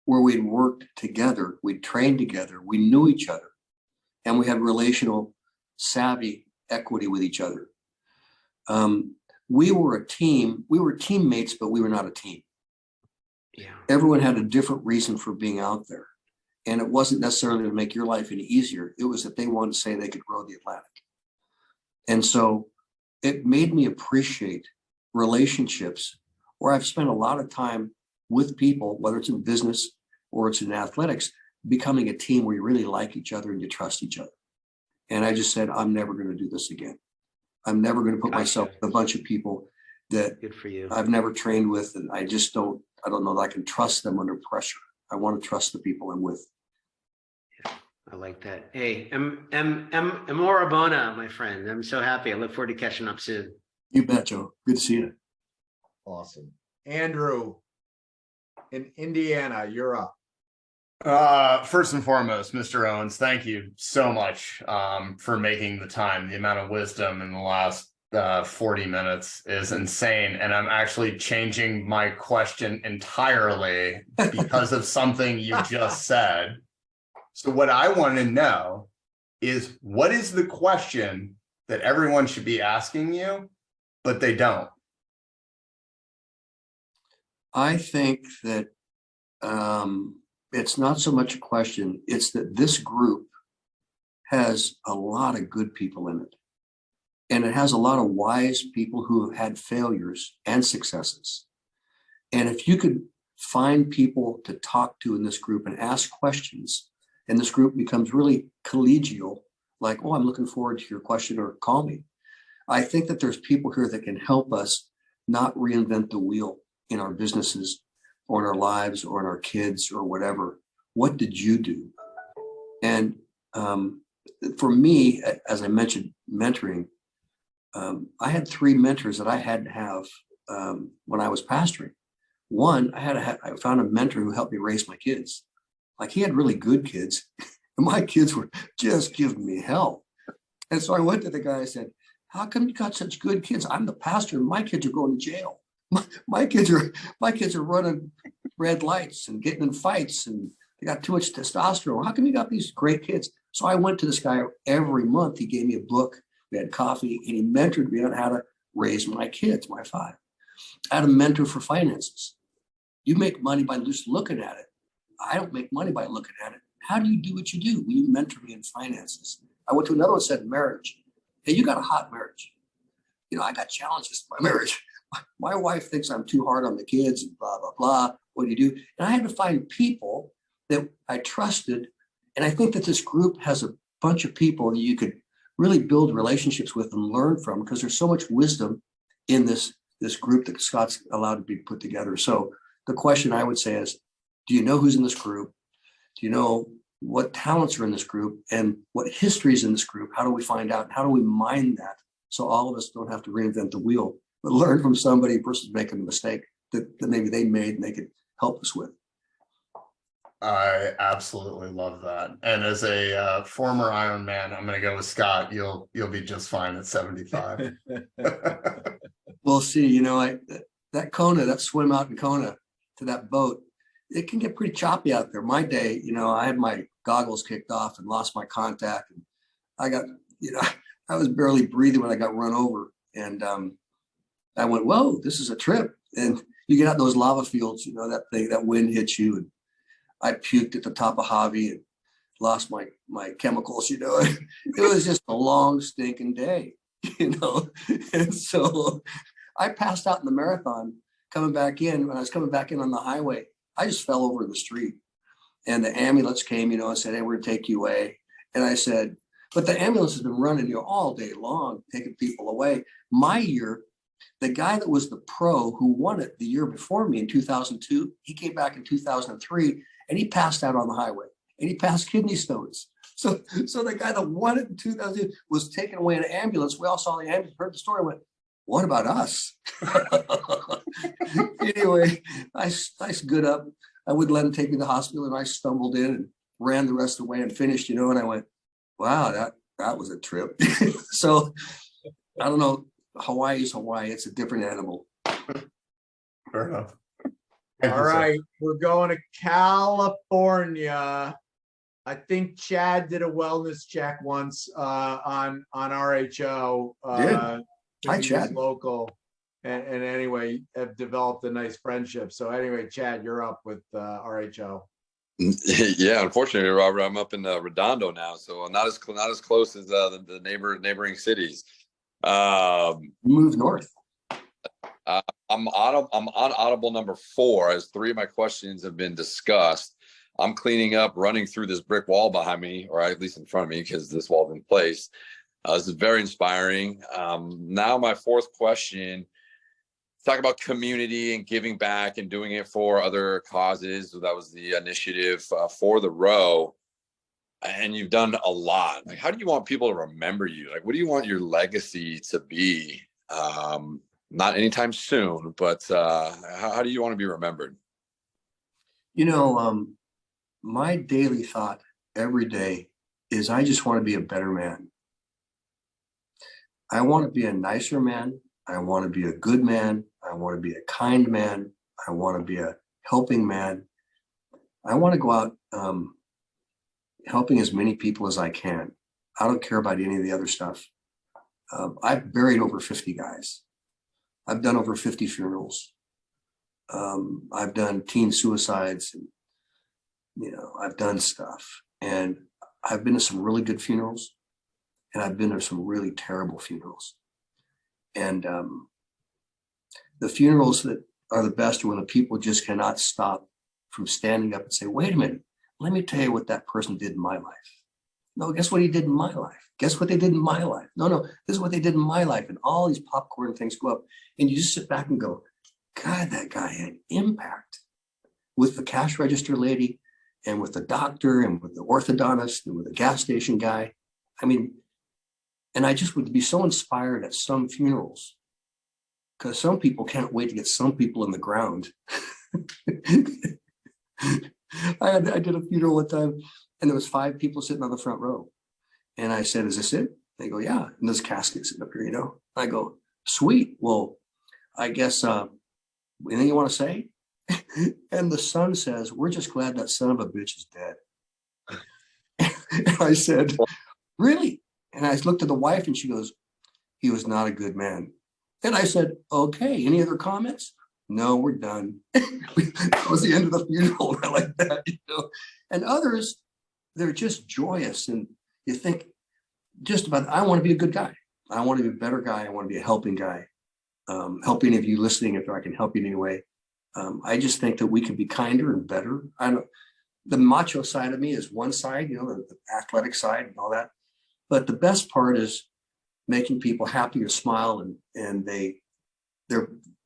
where we'd worked together, we'd trained together, we knew each other, and we had relational savvy equity with each other. We were a team, we were teammates, but we were not a team. Yeah. Everyone had a different reason for being out there. And it wasn't necessarily to make your life any easier. It was that they wanted to say they could row the Atlantic. And so it made me appreciate relationships where I've spent a lot of time with people, whether it's in business or it's in athletics, becoming a team where you really like each other and you trust each other. And I just said, I'm never going to do this again. I'm never going to put myself with a bunch of people that Good for you. I've never trained with. And I don't know that I can trust them under pressure. I want to trust the people I'm with. I like that. Hey, Amorabona, my friend. I'm so happy. I look forward to catching up soon. You bet, Joe. Good to see you. Awesome. Andrew in Indiana, you're up. First and foremost, Mr. Owens, thank you so much for making the time. The amount of wisdom in the last 40 minutes is insane. And I'm actually changing my question entirely because of something you just said. So what I want to know is, what is the question that everyone should be asking you, but they don't? I think that it's not so much a question. It's that this group has a lot of good people in it. And it has a lot of wise people who have had failures and successes. And if you could find people to talk to in this group and ask questions, and this group becomes really collegial, like, oh, I'm looking forward to your question, or call me. I think that there's people here that can help us not reinvent the wheel in our businesses or in our lives or in our kids or whatever. What did you do? And for me, as I mentioned, mentoring, I had 3 mentors that I had to have when I was pastoring. One, I found a mentor who helped me raise my kids. Like, he had really good kids, and my kids were just giving me hell. And so I went to the guy and said, how come you got such good kids? I'm the pastor, and my kids are going to jail. My kids are running red lights and getting in fights, and they got too much testosterone. How come you got these great kids? So I went to this guy every month. He gave me a book. We had coffee, and he mentored me on how to raise my kids, my 5. I had a mentor for finances. You make money by just looking at it. I don't make money by looking at it. How do you do what you do? Will you mentor me in finances? I went to another one that said marriage. Hey, you got a hot marriage. You know, I got challenges in my marriage. My wife thinks I'm too hard on the kids and blah, blah, blah. What do you do? And I had to find people that I trusted. And I think that this group has a bunch of people that you could really build relationships with and learn from, because there's so much wisdom in this group that Scott's allowed to be put together. So the question I would say is, do you know who's in this group? Do you know what talents are in this group and what history is in this group? How do we find out? How do we mine that so all of us don't have to reinvent the wheel, but learn from somebody versus making a mistake that maybe they made and they could help us with? I absolutely love that. And as a former Ironman, I'm going to go with Scott. You'll be just fine at 75. We'll see. You know, that Kona, that swim out in Kona to that boat, it can get pretty choppy out there. My day, you know, I had my goggles kicked off and lost my contact, and I got, you know, I was barely breathing when I got run over, and I went, "Whoa, this is a trip!" And you get out those lava fields, you know, that thing, that wind hits you, and I puked at the top of Javi and lost my chemicals. You know, it was just a long stinking day, you know, and so I passed out in the marathon coming back in. When I was coming back in on the highway, I just fell over in the street, and the ambulance came, you know, and said, "Hey, we're gonna take you away." And I said, "But the ambulance has been running, you know, all day long, taking people away." My year, the guy that was the pro who won it the year before me in 2002, he came back in 2003, and he passed out on the highway, and he passed kidney stones. So the guy that won it in 2000 was taken away in an ambulance. We all saw the ambulance, heard the story, went, "What about us?" Anyway, I stood up. I wouldn't let him take me to the hospital, and I stumbled in and ran the rest of the way and finished, you know, and I went, "Wow, that was a trip." So I don't know. Hawaii is Hawaii. It's a different animal. Fair enough. Thank All you, sir. right, we're going to California. I think Chad did a wellness check once on RHO. Hi, He's Chad. local, and anyway, have developed a nice friendship. So anyway, Chad, you're up with RHO. Yeah, unfortunately, Robert, I'm up in Redondo now, so not as close as the neighboring cities. Move north. I'm on audible number 4, as 3 of my questions have been discussed. I'm cleaning up, running through this brick wall behind me, or at least in front of me, because this wall's in place. This is very inspiring. Now my 4th question, talk about community and giving back and doing it for other causes. So that was the initiative for the row. And you've done a lot. Like, how do you want people to remember you? Like, what do you want your legacy to be? Not anytime soon, but how do you want to be remembered? You know, my daily thought every day is I just want to be a better man. I want to be a nicer man. I want to be a good man. I want to be a kind man. I want to be a helping man. I want to go out helping as many people as I can. I don't care about any of the other stuff. I've buried over 50 guys. I've done over 50 funerals. I've done teen suicides, and, you know, I've done stuff. And I've been to some really good funerals, and I've been to some really terrible funerals. And the funerals that are the best are when the people just cannot stop from standing up and say, "Wait a minute, let me tell you what that person did in my life. No, guess what he did in my life? Guess what they did in my life? No, this is what they did in my life." And all these popcorn things go up, and you just sit back and go, "God, that guy had impact with the cash register lady, and with the doctor, and with the orthodontist, and with the gas station guy." I mean, and I just would be so inspired at some funerals, because some people can't wait to get some people in the ground. I did a funeral one time, and there was 5 people sitting on the front row. And I said, "Is this it?" They go, "Yeah." And there's caskets sitting up here, you know. I go, "Sweet. Well, I guess anything you want to say?" And the son says, "We're just glad that son of a bitch is dead." And I said, "Really?" And I looked at the wife, and she goes, "He was not a good man." And I said, "Okay, any other comments?" "No, we're done." That was the end of the funeral. I like that, you know. And others, they're just joyous, and you think just about, I want to be a good guy. I want to be a better guy. I want to be a helping guy. Help any of you listening if I can help you in any way. I just think that we can be kinder and better. I don't. The macho side of me is one side, you know, the athletic side and all that. But the best part is making people happy or smile, and they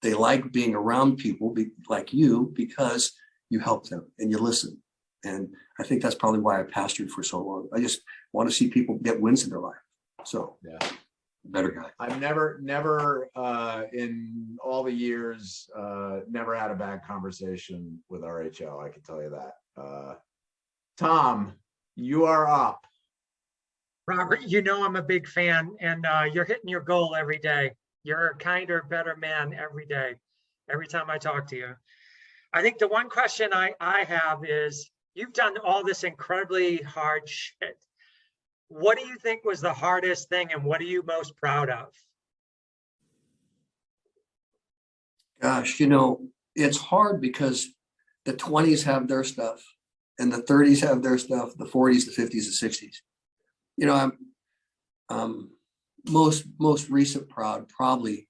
like being around people like you, because you help them and you listen. And I think that's probably why I pastored for so long. I just want to see people get wins in their life. So Yeah. Better guy. I've never in all the years, never had a bad conversation with RHL. I can tell you that. Tom, you are up. Robert, you know I'm a big fan, and you're hitting your goal every day. You're a kinder, better man every day, every time I talk to you. I think the one question I have is, you've done all this incredibly hard shit. What do you think was the hardest thing, and what are you most proud of? Gosh, it's hard because the 20s have their stuff and the 30s have their stuff, the 40s, the 50s, the 60s. I'm most recent proud probably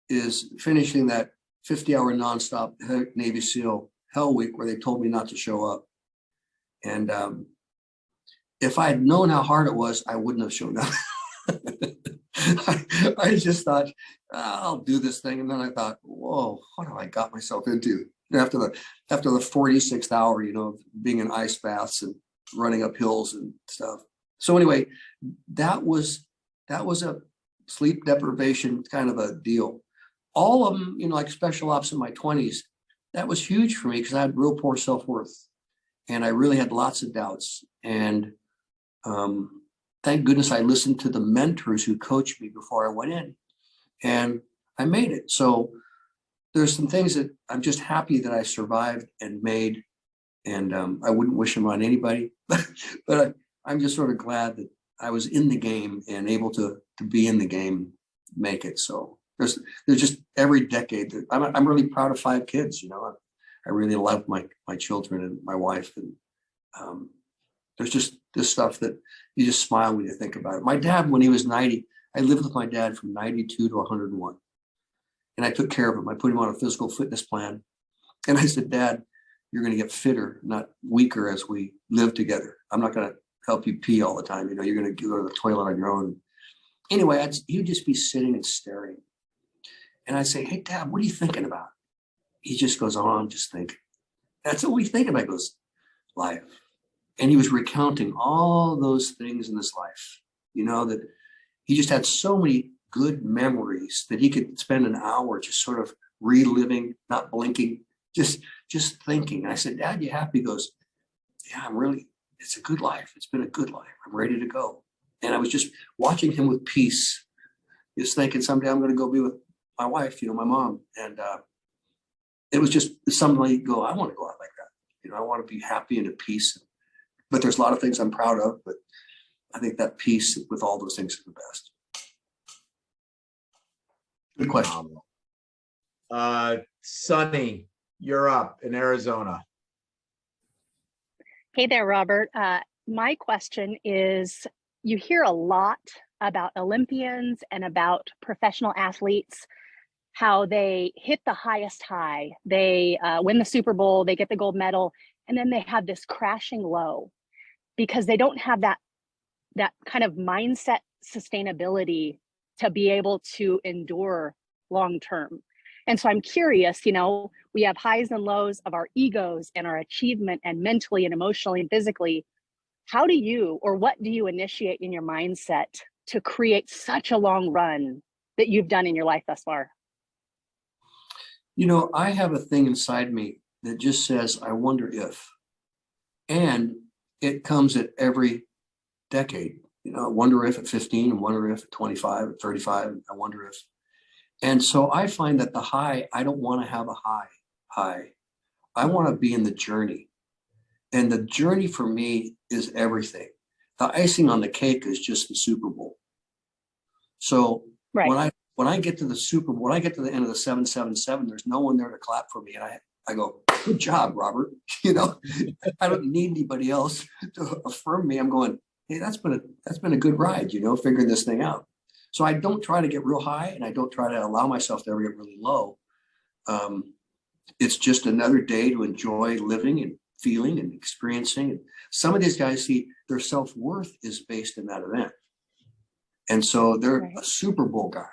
is finishing that 50-hour nonstop Navy SEAL Hell Week where they told me not to show up. And if I had known how hard it was, I wouldn't have shown up. I just thought, I'll do this thing. And then I thought, whoa, what have I got myself into? After the 46th hour, being in ice baths and running up hills and stuff. So anyway, that was a sleep deprivation kind of a deal. All of them, like special ops in my 20s, that was huge for me because I had real poor self-worth. And I really had lots of doubts. And thank goodness I listened to the mentors who coached me before I went in. And I made it. So there's some things that I'm just happy that I survived and made. And I wouldn't wish them on anybody. But I'm just sort of glad that I was in the game and able to be in the game, make it. So there's just every decade that I'm really proud of 5 kids. I really love my children and my wife. And there's just this stuff that you just smile when you think about it. My dad, when he was 90, I lived with my dad from 92 to 101. And I took care of him. I put him on a physical fitness plan. And I said, Dad, you're going to get fitter, not weaker as we live together. I'm not going to help you pee all the time. You're going to go to the toilet on your own. Anyway, he'd just be sitting and staring. And I'd say, hey, Dad, what are you thinking about? He just goes on, just think. That's what we think about. He goes, life. And he was recounting all those things in his life, that he just had so many good memories that he could spend an hour just sort of reliving, not blinking, just thinking. And I said, Dad, you happy? He goes, yeah, it's a good life. It's been a good life. I'm ready to go. And I was just watching him with peace, just thinking someday I'm going to go be with my wife, my mom. And it was just something like, I want to go out like that. I want to be happy and at peace. But there's a lot of things I'm proud of, but I think that peace with all those things is the best. Good question. Sonny, you're up in Arizona. Hey there, Robert. My question is, you hear a lot about Olympians and about professional athletes, how they hit the highest high, they win the Super Bowl, they get the gold medal, and then they have this crashing low because they don't have that kind of mindset sustainability to be able to endure long term. And so I'm curious, we have highs and lows of our egos and our achievement and mentally and emotionally and physically. How do you, or what do you initiate in your mindset to create such a long run that you've done in your life thus far? I have a thing inside me that just says, I wonder if, and it comes at every decade. I wonder if at 15, I wonder if at 25, at 35, I wonder if. And so I find that the high, I don't want to have a high. I want to be in the journey. And the journey for me is everything. The icing on the cake is just the Super Bowl. So right. When I get to the Super Bowl, when I get to the end of the 777, there's no one there to clap for me. And I go, good job, Robert. I don't need anybody else to affirm me. I'm going, hey, that's been a good ride, figuring this thing out. So I don't try to get real high and I don't try to allow myself to ever get really low. It's just another day to enjoy living and feeling and experiencing. And some of these guys, see, their self-worth is based in that event. And so they're right. A Super Bowl guy.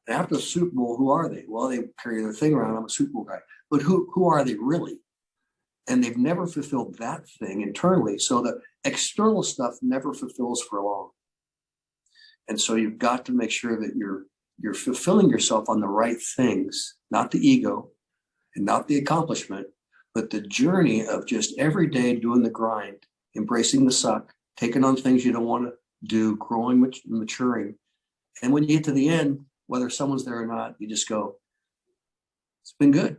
And after the Super Bowl, who are they? Well, they carry their thing around. I'm a Super Bowl guy. But who are they really? And they've never fulfilled that thing internally. So the external stuff never fulfills for long. And so you've got to make sure that you're fulfilling yourself on the right things, not the ego and not the accomplishment, but the journey of just every day doing the grind, embracing the suck, taking on things you don't want to do, growing, maturing. And when you get to the end, whether someone's there or not, you just go, it's been good,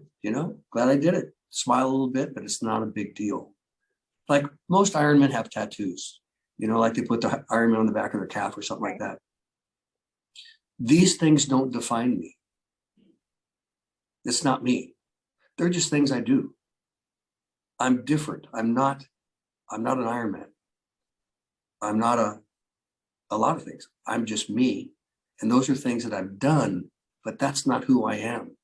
glad I did it. Smile a little bit, but it's not a big deal. Like most Ironmen have tattoos, like they put the Ironman on the back of their calf or something like that. These things don't define me. It's not me. They're just things I do. I'm different. I'm not an Ironman. I'm not a lot of things. I'm just me. And those are things that I've done, but that's not who I am.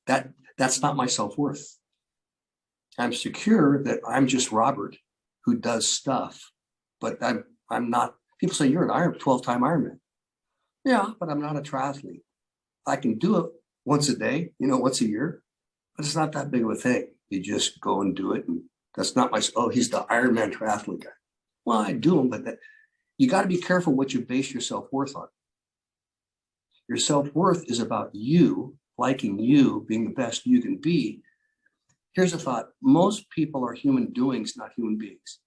That's not my self-worth. I'm secure that I'm just Robert who does stuff, but I'm not. People say you're an 12-time Ironman. Yeah, but I'm not a triathlete. I can do it once a day, once a year, but it's not that big of a thing. You just go and do it. And that's not he's the Ironman triathlete guy. Well, I do them, but you got to be careful what you base your self-worth on. Your self-worth is about you, liking you, being the best you can be. Here's a thought. Most people are human doings, not human beings.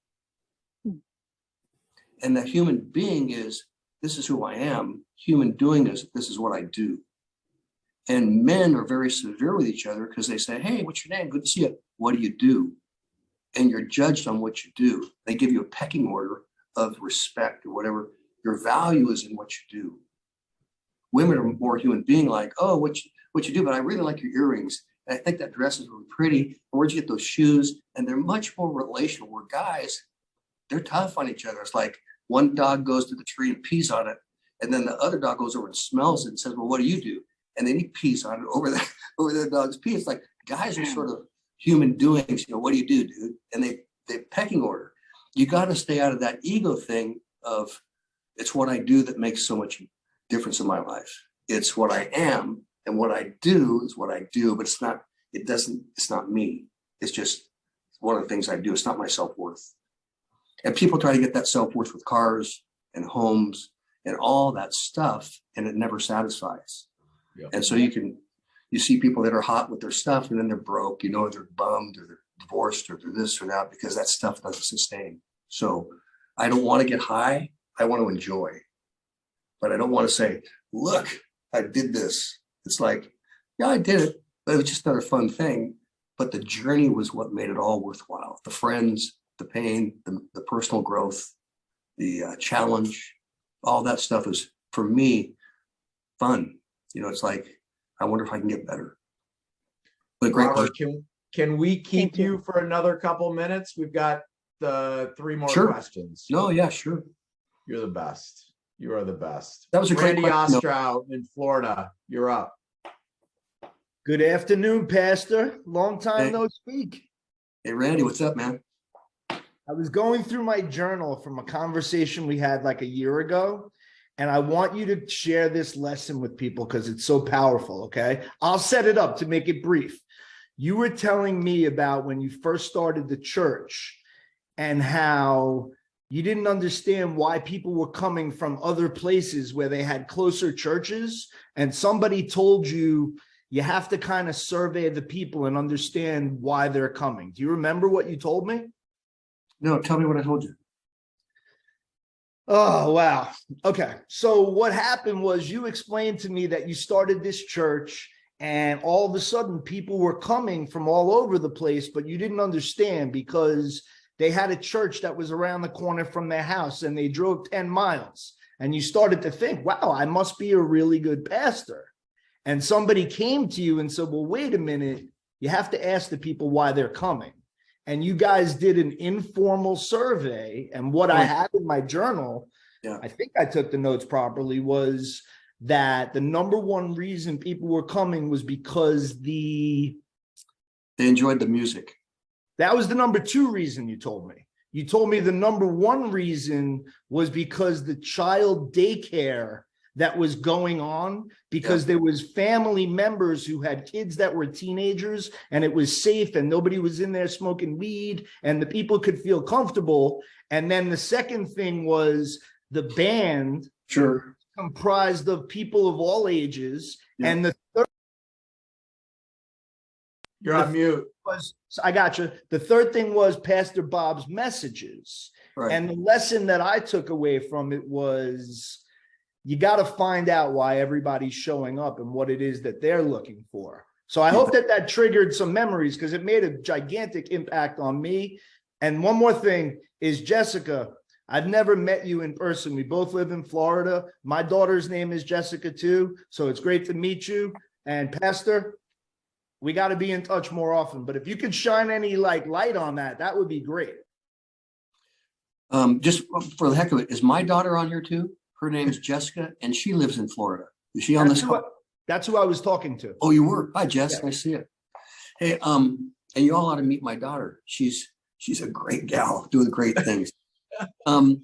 And the human being is, this is who I am. Human doing is, this is what I do. And men are very severe with each other because they say, hey, what's your name? Good to see you. What do you do? And you're judged on what you do. They give you a pecking order of respect or whatever. Your value is in what you do. Women are more human being, like, oh, what you do, but I really like your earrings. And I think that dress is really pretty. And where'd you get those shoes? And they're much more relational, where guys, they're tough on each other. It's like one dog goes to the tree and pees on it. And then the other dog goes over and smells it and says, well, what do you do? And then he pees on it over the dog's pee. It's like guys are sort of human doings. What do you do, dude? And they pecking order. You got to stay out of that ego thing of, it's what I do that makes so much difference in my life. It's what I am, and what I do is what I do, but it's not me. It's just one of the things I do. It's not my self-worth. And people try to get that self-worth with cars and homes and all that stuff, and it never satisfies. Yep. And so you see people that are hot with their stuff, and then they're broke, or they're bummed, or they're divorced, or they're this or that, because that stuff doesn't sustain. So I don't want to get high. I want to enjoy, but I don't want to say, look, I did this. It's like, yeah, I did it, but it was just another fun thing. But the journey was what made it all worthwhile. The friends, the pain, the personal growth, the challenge, all that stuff is, for me, fun. It's like, I wonder if I can get better. But great Robert, question. Can we keep you for another couple minutes? We've got the 3 more questions. No, yeah, sure. You're the best. You are the best. That was a great Randy question. Ostrow in Florida. You're up. Good afternoon, Pastor. Long time no speak. Hey, Randy, what's up, man? I was going through my journal from a conversation we had like a year ago, and I want you to share this lesson with people because it's so powerful, okay? I'll set it up to make it brief. You were telling me about when you first started the church and how you didn't understand why people were coming from other places where they had closer churches, and somebody told you you have to kind of survey the people and understand why they're coming. Do you remember what you told me? No, tell me what I told you. Oh, wow. Okay. So what happened was you explained to me that you started this church and all of a sudden people were coming from all over the place, but you didn't understand because they had a church that was around the corner from their house and they drove 10 miles. And you started to think, wow, I must be a really good pastor. And somebody came to you and said, well, wait a minute, you have to ask the people why they're coming. And you guys did an informal survey. And what I had in my journal, I think I took the notes properly, was that the number one reason people were coming was because they enjoyed the music. That was the number 2 reason you told me. You told me the number 1 reason was because the child daycare that was going on, because there was family members who had kids that were teenagers and it was safe and nobody was in there smoking weed and the people could feel comfortable. And then the second thing was the band Sure. comprised of people of all ages. Yeah. And the third You're on mute. was, I got you. The third thing was Pastor Bob's messages. Right. And the lesson that I took away from it was you got to find out why everybody's showing up and what it is that they're looking for. So I hope that that triggered some memories because it made a gigantic impact on me. And one more thing is, Jessica, I've never met you in person. We both live in Florida. My daughter's name is Jessica too. So it's great to meet you. And Pastor, we got to be in touch more often. But if you could shine any light on that, that would be great. Just for the heck of it, is my daughter on here too? Her name's Jessica, and she lives in Florida. Is she on this call? That's who I was talking to. Oh, you were? Hi, Jess. Yeah. I see it. Hey, and you all ought to meet my daughter. She's a great gal doing great things. I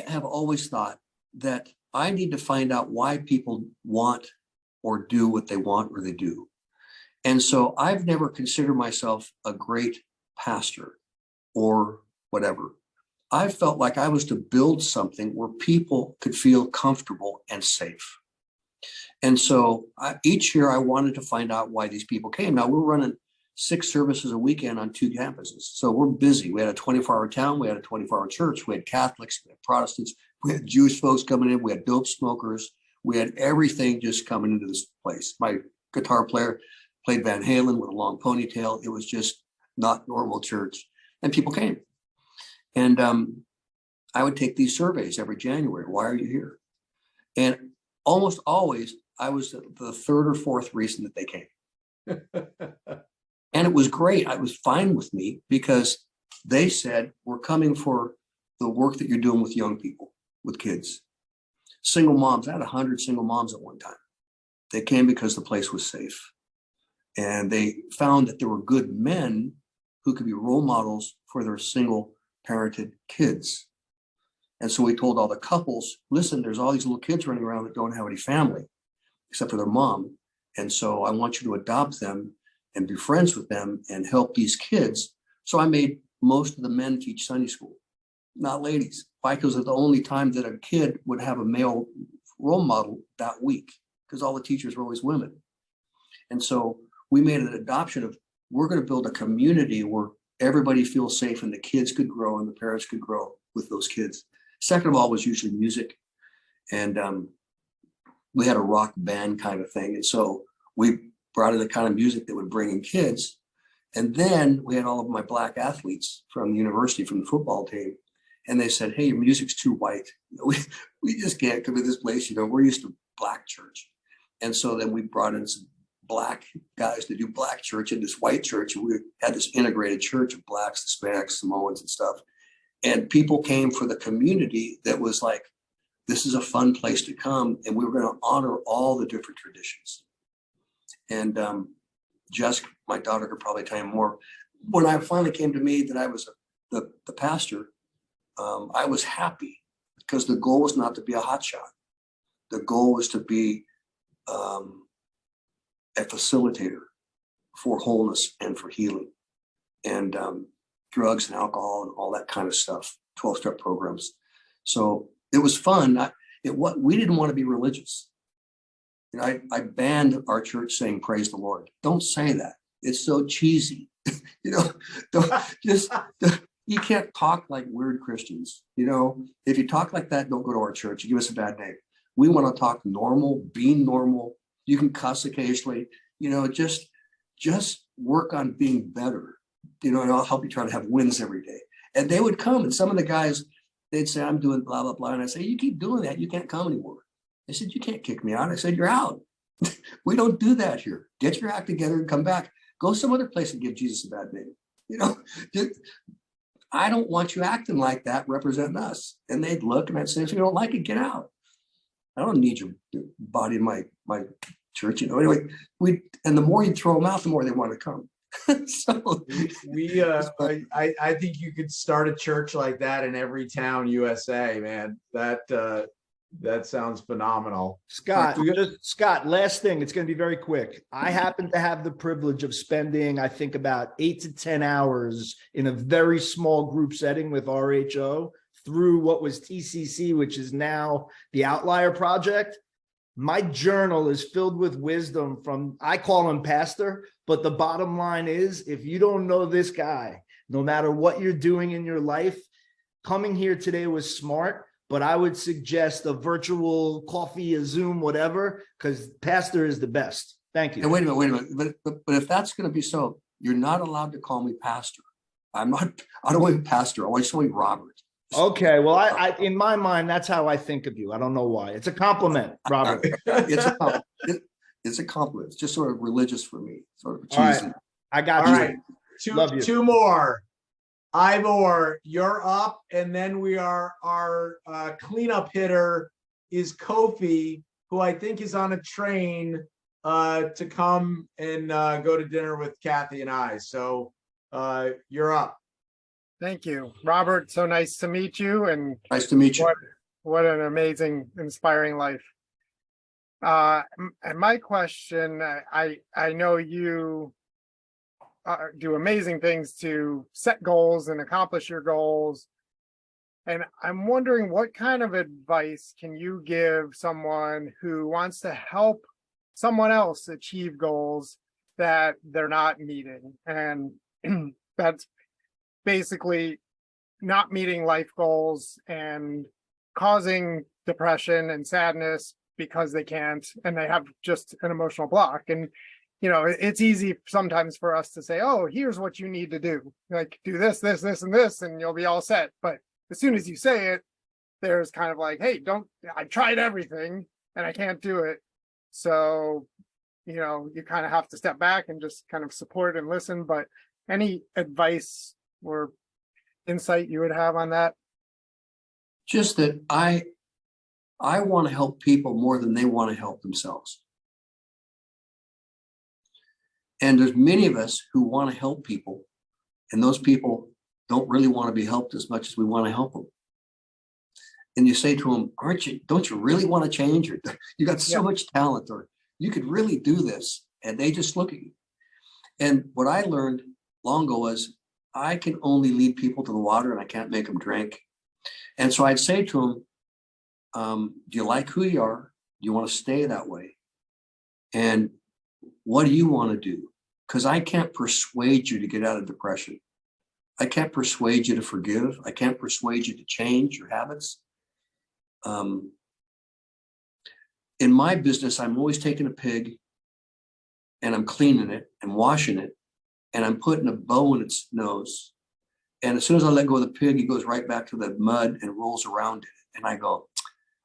have always thought that I need to find out why people want or do what they want or they do. And so I've never considered myself a great pastor or whatever. I felt like I was to build something where people could feel comfortable and safe. And so each year I wanted to find out why these people came. Now we're running 6 services a weekend on 2 campuses. So we're busy. We had a 24-hour town. We had a 24-hour church. We had Catholics, we had Protestants, we had Jewish folks coming in. We had dope smokers. We had everything just coming into this place. My guitar player played Van Halen with a long ponytail. It was just not normal church. And people came. And I would take these surveys every January. Why are you here? And almost always I was the third or fourth reason that they came. And it was great. It was fine with me because they said, we're coming for the work that you're doing with young people, with kids. Single moms. I had 100 single moms at one time. They came because the place was safe. And they found that there were good men who could be role models for their single parented kids. And so we told all the couples, listen, there's all these little kids running around that don't have any family except for their mom. And so I want you to adopt them and be friends with them and help these kids. So I made most of the men teach Sunday school, not ladies. Why? Because it's the only time that a kid would have a male role model that week, because all the teachers were always women. And so we made an adoption of, we're going to build a community where everybody feels safe and the kids could grow and the parents could grow with those kids. Second of all was usually music. And we had a rock band kind of thing. And so we brought in the kind of music that would bring in kids. And then we had all of my black athletes from the university, from the football team. And they said, hey, your music's too white. We just can't come to this place. We're used to black church. And so then we brought in some black guys to do black church in this white church. And we had this integrated church of blacks, Hispanics, Samoans and stuff. And people came for the community that was like, this is a fun place to come. And we were going to honor all the different traditions. And Jess, my daughter, could probably tell you more. When I finally came to me that I was the pastor, I was happy because the goal was not to be a hotshot. The goal was to be a facilitator for wholeness and for healing and drugs and alcohol and all that kind of stuff, 12-step programs. So it was fun. We didn't want to be religious. I banned our church saying, praise the Lord. Don't say that. It's so cheesy. You can't talk like weird Christians. If you talk like that, don't go to our church. You give us a bad name. We want to talk normal, be normal. You can cuss occasionally, just work on being better, and I'll help you try to have wins every day. And they would come, and some of the guys, they'd say, I'm doing blah, blah, blah. And I say, you keep doing that, you can't come anymore. They said, you can't kick me out. I said, you're out. We don't do that here. Get your act together and come back. Go some other place and give Jesus a bad name. I don't want you acting like that, representing us. And they'd look and I'd say, if you don't like it, get out. I don't need your body in my church. Anyway, and the more you throw them out, the more they want to come. So I think you could start a church like that in every town, USA, man. That That sounds phenomenal. Scott, We got- Scott, last thing, it's going to be very quick. I happen to have the privilege of spending, I think, about 8 to 10 hours in a very small group setting with RHO through what was TCC, which is now the Outlier Project. My journal is filled with wisdom from, I call him pastor, but the bottom line is, if you don't know this guy, no matter what you're doing in your life, coming here today was smart, but I would suggest a virtual coffee, a Zoom, whatever, because pastor is the best. Thank you. And wait a minute. But if that's going to be so, you're not allowed to call me pastor. I don't want to be pastor. I want to call you Robert. Okay, well, I in my mind, that's how I think of you. I don't know why. It's a compliment, Robert. It's a compliment. It's a compliment. It's just sort of religious for me, sort of All right. cheesy. I got All you. right, Love you. two more. Ivor, you're up, and then our cleanup hitter is Kofi, who I think is on a train to come and go to dinner with Kathy and I. So you're up. Thank you, Robert. So nice to meet you, and Nice to meet you. what an amazing, inspiring life. And my question, I know you do amazing things to set goals and accomplish your goals. And I'm wondering, what kind of advice can you give someone who wants to help someone else achieve goals that they're not meeting? And that's basically not meeting life goals and causing depression and sadness because they can't, and they have just an emotional block. And it's easy sometimes for us to say, oh, here's what you need to do, like do this, this, this, and this, and you'll be all set. But as soon as you say it, there's kind of like, hey, I tried everything and I can't do it. So you kind of have to step back and just kind of support and listen. But any advice or insight you would have on that? Just that I want to help people more than they want to help themselves. And there's many of us who want to help people, and those people don't really want to be helped as much as we want to help them. And you say to them, don't you really want to change? Or you got so much talent, or you could really do this. And they just look at you. And what I learned long ago was, I can only lead people to the water and I can't make them drink. And so I'd say to them, do you like who you are? Do you want to stay that way? And what do you want to do? Because I can't persuade you to get out of depression. I can't persuade you to forgive. I can't persuade you to change your habits. In my business, I'm always taking a pig and I'm cleaning it and washing it, and I'm putting a bow in its nose. And as soon as I let go of the pig, he goes right back to the mud and rolls around in it. And I go,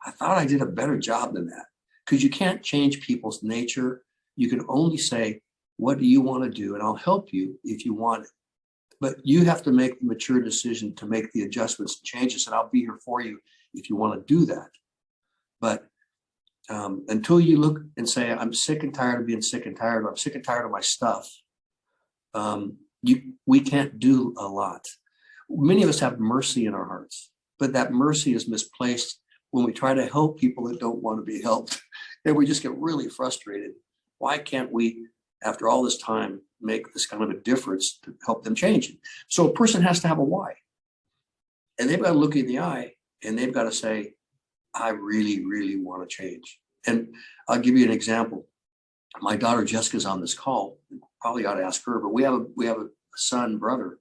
I thought I did a better job than that. Because you can't change people's nature. You can only say, what do you want to do? And I'll help you if you want it. But you have to make the mature decision to make the adjustments and changes. And I'll be here for you if you want to do that. But until you look and say, I'm sick and tired of being sick and tired, or I'm sick and tired of my stuff, we can't do a lot. Many of us have mercy in our hearts, but that mercy is misplaced when we try to help people that don't want to be helped. And we just get really frustrated. Why can't we, after all this time, make this kind of a difference to help them change it? So a person has to have a why. And they've got to look in the eye and they've got to say, I really, really want to change. And I'll give you an example. My daughter Jessica's on this call. Probably ought to ask her, but we have a son, brother.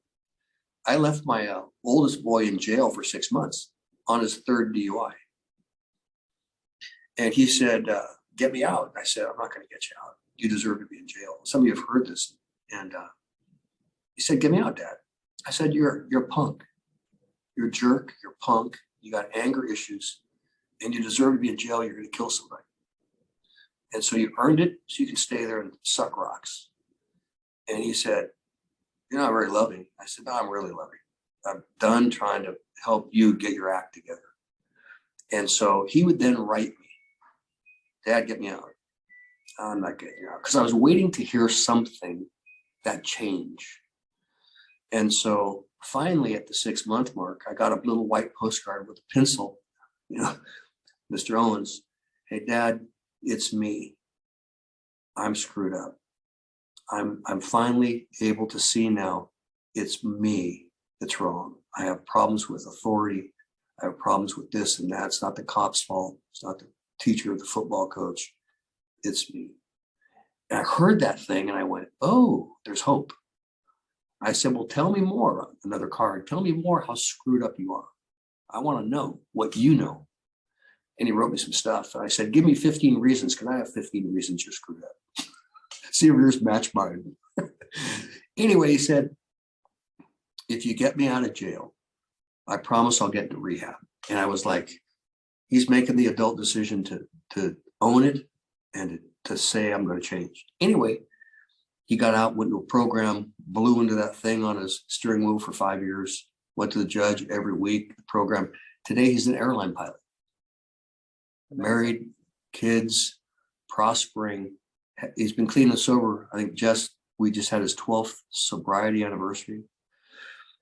I left my oldest boy in jail for 6 months on his third DUI. And he said, get me out. I said, I'm not going to get you out. You deserve to be in jail. Some of you have heard this. And he said, get me out, Dad. I said, you're a punk. You're a jerk. You're a punk. You got anger issues. And you deserve to be in jail. You're going to kill somebody. And so you earned it, so you can stay there and suck rocks. And he said, you're not very loving. I said, no, I'm really loving. I'm done trying to help you get your act together. And so he would then write me, Dad, get me out. I'm not getting you out. Because I was waiting to hear something that changed. And so finally at the 6 month mark, I got a little white postcard with a pencil, Mr. Owens, hey, Dad, it's me. I'm screwed up. I'm finally able to see now it's me that's wrong. I have problems with authority. I have problems with this and that. It's not the cop's fault. It's not the teacher or the football coach. It's me. And I heard that thing and I went, oh, there's hope. I said, well, tell me more. Another card. Tell me more how screwed up you are. I want to know what you know. And he wrote me some stuff. And I said, give me 15 reasons. Can I have 15 reasons you're screwed up? See if yours match mine. Anyway, he said, if you get me out of jail, I promise I'll get into rehab. And I was like, he's making the adult decision to own it and to say, I'm going to change. Anyway, he got out, went to a program, blew into that thing on his steering wheel for 5 years, went to the judge every week, the program. Today, he's an airline pilot. Married, kids, prospering. He's been clean and sober. I think we just had his 12th sobriety anniversary.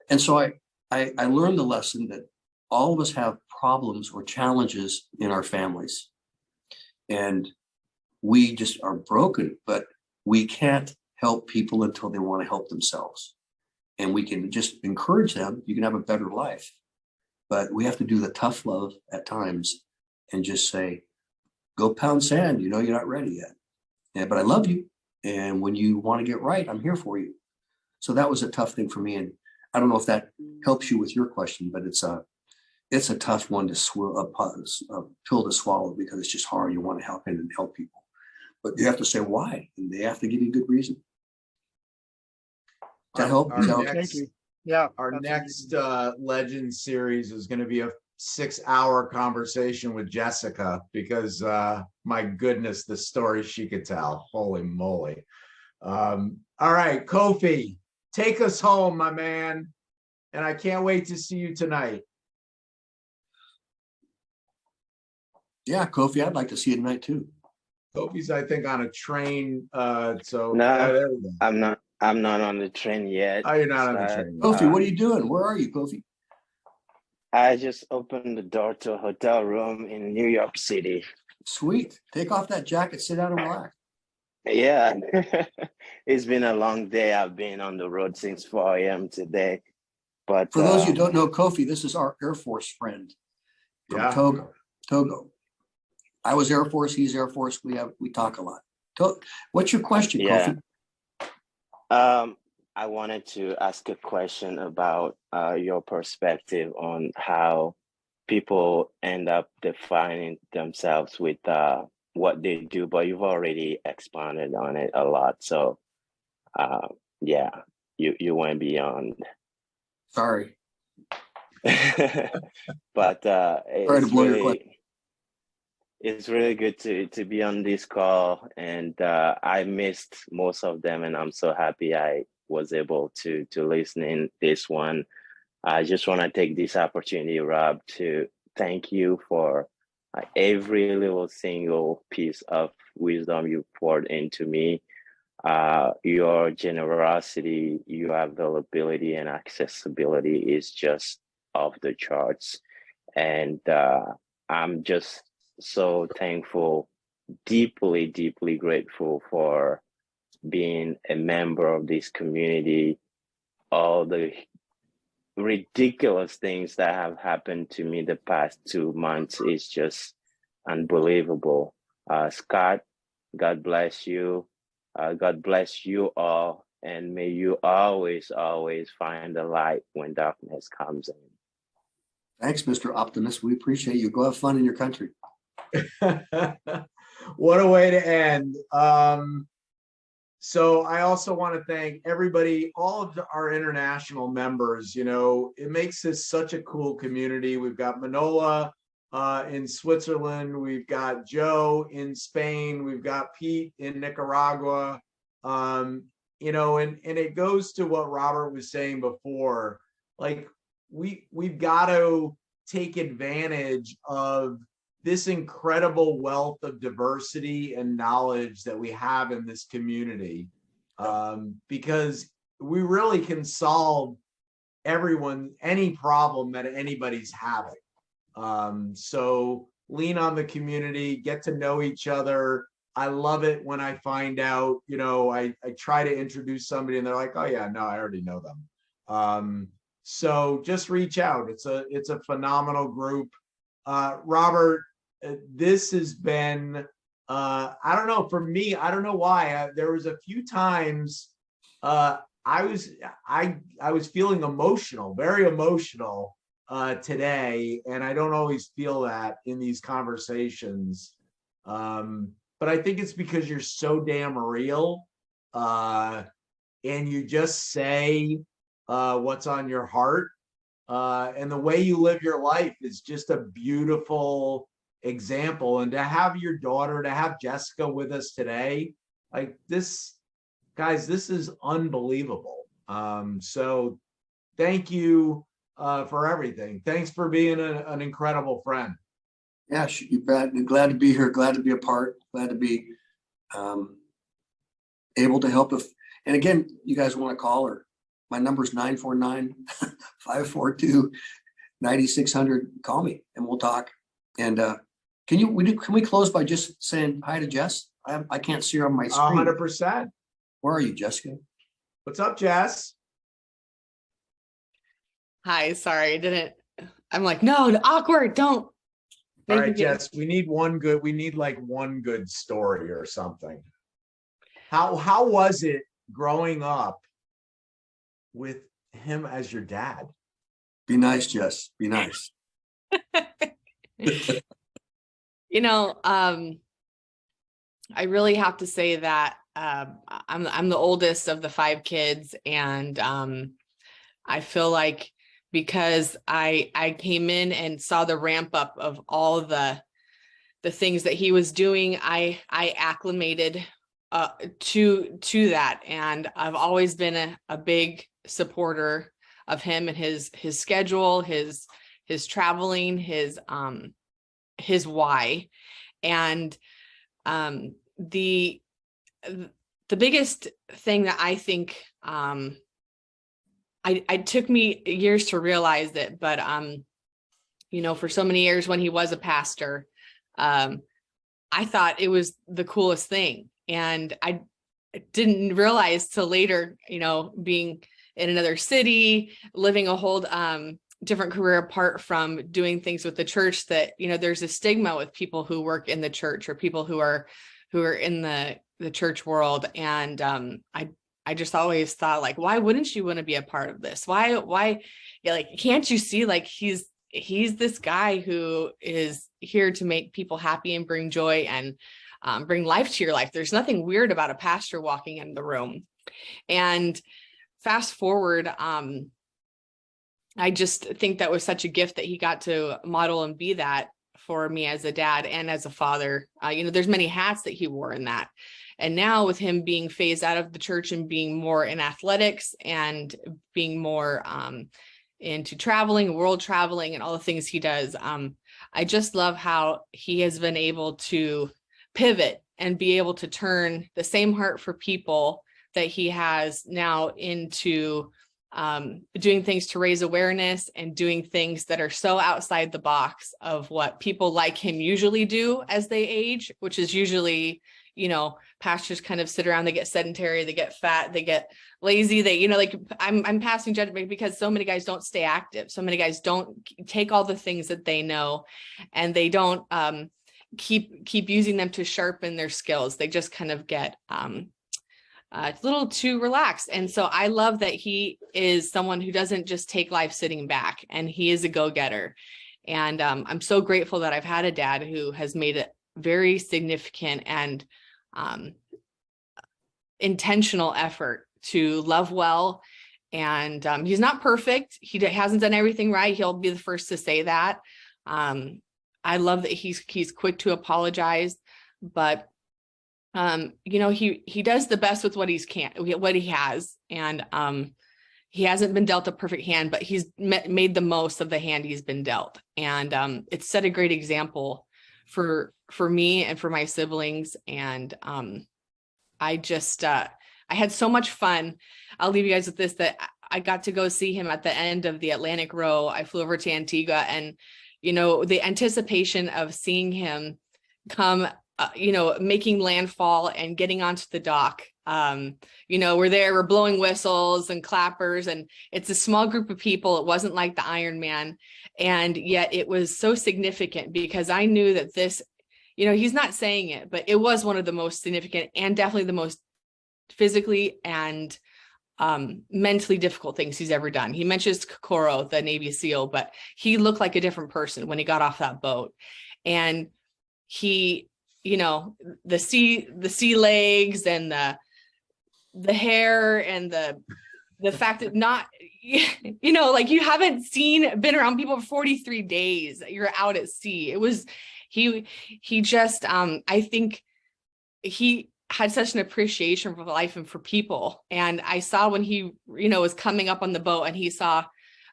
And so I learned the lesson that all of us have problems or challenges in our families. And we just are broken, but we can't help people until they want to help themselves. And we can just encourage them. You can have a better life. But we have to do the tough love at times and just say, go pound sand. You know, you're not ready yet. Yeah, but I love you. And when you want to get right, I'm here for you. So that was a tough thing for me. And I don't know if that helps you with your question, but it's a tough one to a pill to swallow because it's just hard. You want to help and help people, but you have to say why, and they have to give you a good reason. Does that help? Thank you. Yeah. Our next Legend series is going to be a 6-hour conversation with Jessica because my goodness, the story she could tell. Holy moly. All right, Kofi, take us home, my man. And I can't wait to see you tonight. Yeah, Kofi, I'd like to see you tonight too. Kofi's, I think, on a train. So No, there we go. I'm not on the train yet. Oh, you're not on the So, train. Kofi, what are you doing? Where are you, Kofi? I just opened the door to a hotel room in New York City. Sweet. Take off that jacket, sit down and relax. Yeah, it's been a long day. I've been on the road since 4 a.m. today. But For those who don't know Kofi, this is our Air Force friend from Yeah. Togo. I was Air Force, he's Air Force. We talk a lot. What's your question, yeah. Kofi? I wanted to ask a question about your perspective on how people end up defining themselves with what they do, but you've already expanded on it a lot. So yeah, you went beyond. Sorry. But Sorry it's really good to be on this call, and I missed most of them, and I'm so happy I was able to listen in this one. I just want to take this opportunity, Rob, to thank you for every little single piece of wisdom you poured into me. Your generosity, your availability and accessibility is just off the charts. And I'm just so thankful, deeply, deeply grateful for being a member of this community. All the ridiculous things that have happened to me the past 2 months is just unbelievable. Scott, God bless you. God bless you all. And may you always, always find the light when darkness comes in. Thanks, Mr. Optimist. We appreciate you. Go have fun in your country. What a way to end. So I also want to thank everybody, all of our international members. You know, it makes this such a cool community. We've got Manola in Switzerland. We've got Joe in Spain. We've got Pete in Nicaragua. You know, and it goes to what Robert was saying before. Like, we've got to take advantage of this incredible wealth of diversity and knowledge that we have in this community, because we really can solve any problem that anybody's having. So lean on the community, get to know each other. I love it when I find out, I try to introduce somebody and they're like, oh yeah, no, I already know them. So just reach out. It's a phenomenal group. Robert, this has been, I don't know, for me, I don't know why. There was a few times I was feeling emotional, very emotional today, and I don't always feel that in these conversations. But I think it's because you're so damn real, and you just say what's on your heart, and the way you live your life is just a beautiful example. And to have your daughter, to have Jessica with us today, like this, guys, this is unbelievable. So thank you for everything. Thanks for being an incredible friend. Yeah, you bet. Glad to be here. Glad to be a part. Glad to be able to help. And again, you guys want to call her. My number is 949-542-9600. Call me and we'll talk. And can we close by just saying hi to Jess? I can't see her on my screen. 100%. Where are you, Jessica? What's up, Jess? Hi, sorry, I didn't. I'm like, no, awkward, don't. All right, Jess, we need like one good story or something. How was it growing up with him as your dad? Be nice, Jess. Be nice. I really have to say that I'm the oldest of the 5 kids, and I feel like because I came in and saw the ramp up of all the things that he was doing, I acclimated to that, and I've always been a big supporter of him and his schedule, his traveling, his why, and the biggest thing that I think it took me years to realize it, but for so many years when he was a pastor, I thought it was the coolest thing, and I didn't realize till later, being in another city, living a whole different career apart from doing things with the church, that there's a stigma with people who work in the church or people who are in the church world. And I just always thought, like, why wouldn't you want to be a part of this? Why can't you see, like, he's this guy who is here to make people happy and bring joy and bring life to your life. There's nothing weird about a pastor walking in the room. And fast forward, I just think that was such a gift that he got to model and be that for me as a dad and as a father. There's many hats that he wore in that. And now with him being phased out of the church and being more in athletics and being more into traveling, world traveling, and all the things he does, I just love how he has been able to pivot and be able to turn the same heart for people that he has now into doing things to raise awareness and doing things that are so outside the box of what people like him usually do as they age, which is usually, pastors kind of sit around, they get sedentary, they get fat, they get lazy, I'm passing judgment because so many guys don't stay active. So many guys don't take all the things that they know, and they don't keep using them to sharpen their skills. They just kind of get a little too relaxed. And so I love that he is someone who doesn't just take life sitting back, and he is a go-getter. And I'm so grateful that I've had a dad who has made it very significant and intentional effort to love well. And he's not perfect. He hasn't done everything right. He'll be the first to say that. I love that he's quick to apologize, but he does the best with what he has. And he hasn't been dealt a perfect hand, but he's made the most of the hand he's been dealt. And it's set a great example for me and for my siblings. And I had so much fun. I'll leave you guys with this, that I got to go see him at the end of the Atlantic row. I flew over to Antigua, and you know, the anticipation of seeing him come, you know, making landfall and getting onto the dock. You know, we're blowing whistles and clappers, and it's a small group of people. It wasn't like the Iron Man. And yet it was so significant because I knew that this, you know, he's not saying it, but it was one of the most significant and definitely the most physically and mentally difficult things he's ever done. He mentions Kokoro, the Navy SEAL, but he looked like a different person when he got off that boat. And he, you know, the sea legs and the hair and the fact that not, you know, like you haven't been around people for 43 days, you're out at sea. It was, he just, I think he had such an appreciation for life and for people. And I saw when he, you know, was coming up on the boat and he saw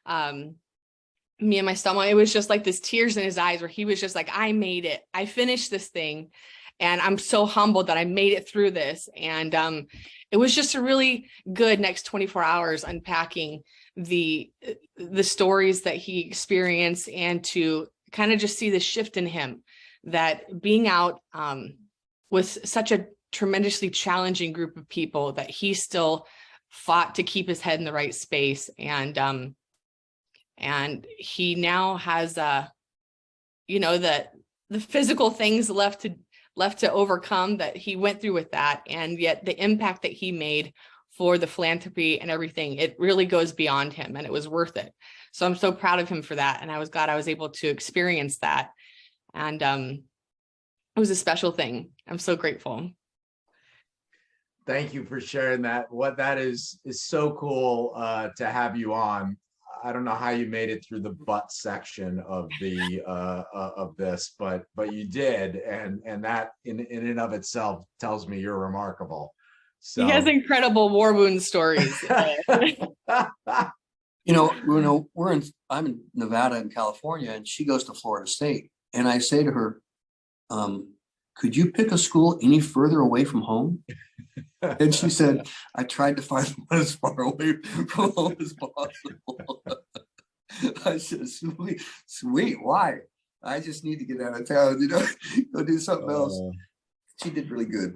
me and my stomach, it was just like this tears in his eyes where he was just like, I made it. I finished this thing. And I'm so humbled that I made it through this. And it was just a really good next 24 hours unpacking the stories that he experienced and to kind of just see the shift in him, that being out with such a tremendously challenging group of people, that he still fought to keep his head in the right space. And he now has, you know, the physical things left to overcome that he went through with that. And yet the impact that he made for the philanthropy and everything, it really goes beyond him, and it was worth it. So I'm so proud of him for that. And I was glad I was able to experience that. And it was a special thing. I'm so grateful. Thank you for sharing that. What that is so cool to have you on. I don't know how you made it through the butt section of the of this, but you did, and that in and of itself tells me you're remarkable. So He has incredible war wound stories. You know, I'm in Nevada and California, and she goes to Florida State, and I say to her, could you pick a school any further away from home? And she said, I tried to find one as far away from home as possible. I said, sweet, why? I just need to get out of town, you know, go do something else. She did really good.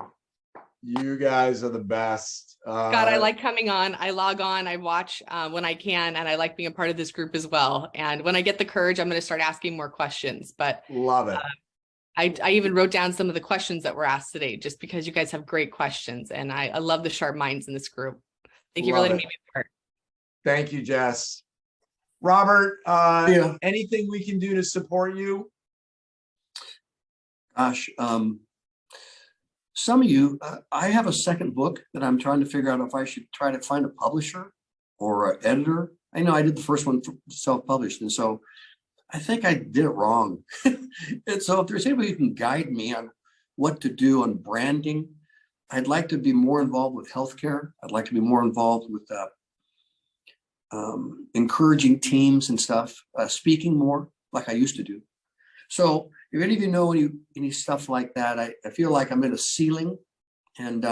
You guys are the best. God, I like coming on. I log on, I watch when I can, and I like being a part of this group as well. And when I get the courage, I'm going to start asking more questions. But love it. I even wrote down some of the questions that were asked today, just because you guys have great questions. And I love the sharp minds in this group. Thank you for letting me be part. Thank you, Jess. Robert, anything we can do to support you? Gosh, some of you, I have a second book that I'm trying to figure out if I should try to find a publisher or an editor. I know I did the first one self-published, and so I think I did it wrong. And so if there's anybody who can guide me on what to do on branding, I'd like to be more involved with healthcare. I'd like to be more involved with encouraging teams and stuff, speaking more like I used to do. So if any of you know any stuff like that, I feel like I'm in a ceiling, and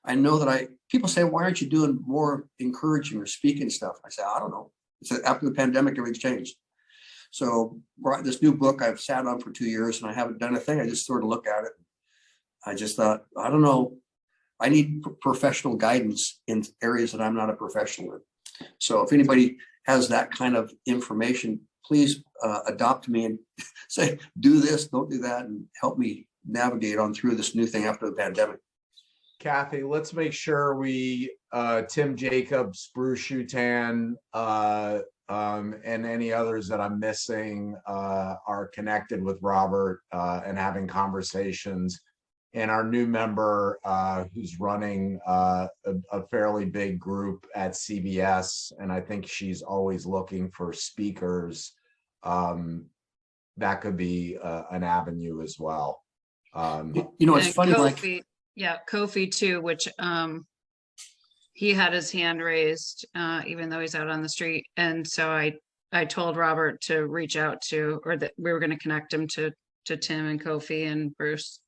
I know that people say, why aren't you doing more encouraging or speaking stuff? I say, I don't know. It's after the pandemic, everything's changed. So this new book I've sat on for 2 years and I haven't done a thing. I just sort of look at it. I just thought, I don't know. I need professional guidance in areas that I'm not a professional in. So if anybody has that kind of information, please adopt me and say, do this, don't do that, and help me navigate on through this new thing after the pandemic. Kathy, let's make sure we, Tim Jacobs, Bruce Shutan, and any others that I'm missing are connected with Robert and having conversations. And our new member who's running a fairly big group at CBS, and I think she's always looking for speakers. That could be an avenue as well. You know, it's funny, Kofi, Kofi too, which he had his hand raised, even though he's out on the street. And so I told Robert to reach out to, or that we were going to connect him to Tim and Kofi and Bruce.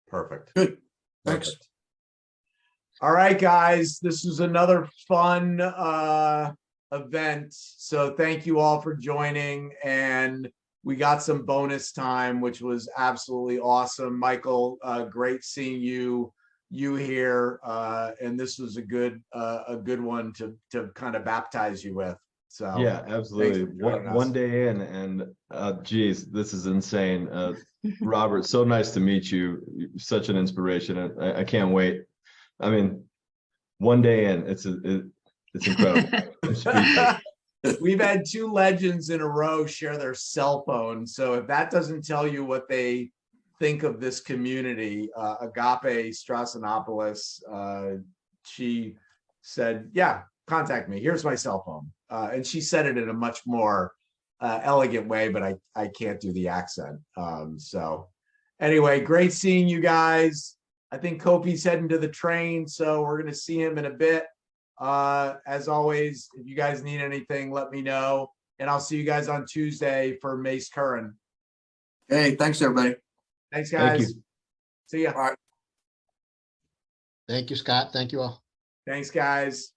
Perfect. Good. Thanks. Perfect. All right, guys, this was another fun event. So thank you all for joining. And we got some bonus time, which was absolutely awesome. Michael, great seeing you here. And this was a good one to kind of baptize you with. So yeah, absolutely. thanks for joining us. One day in, and geez, this is insane. Robert, so nice to meet you. You're such an inspiration. I can't wait. I mean, one day in, it's incredible. I'm speechless. We've had two legends in a row share their cell phone. So if that doesn't tell you what they think of this community, Agape Strassinopoulos, she said, yeah, contact me. Here's my cell phone. And she said it in a much more elegant way, but I can't do the accent. So anyway, great seeing you guys. I think Kofi's heading to the train, so we're going to see him in a bit. As always, if you guys need anything, let me know. And I'll see you guys on Tuesday for Mace Curran. Hey, thanks, everybody. Thanks, guys. Thank you. See ya. All right. Thank you, Scott. Thank you all. Thanks, guys.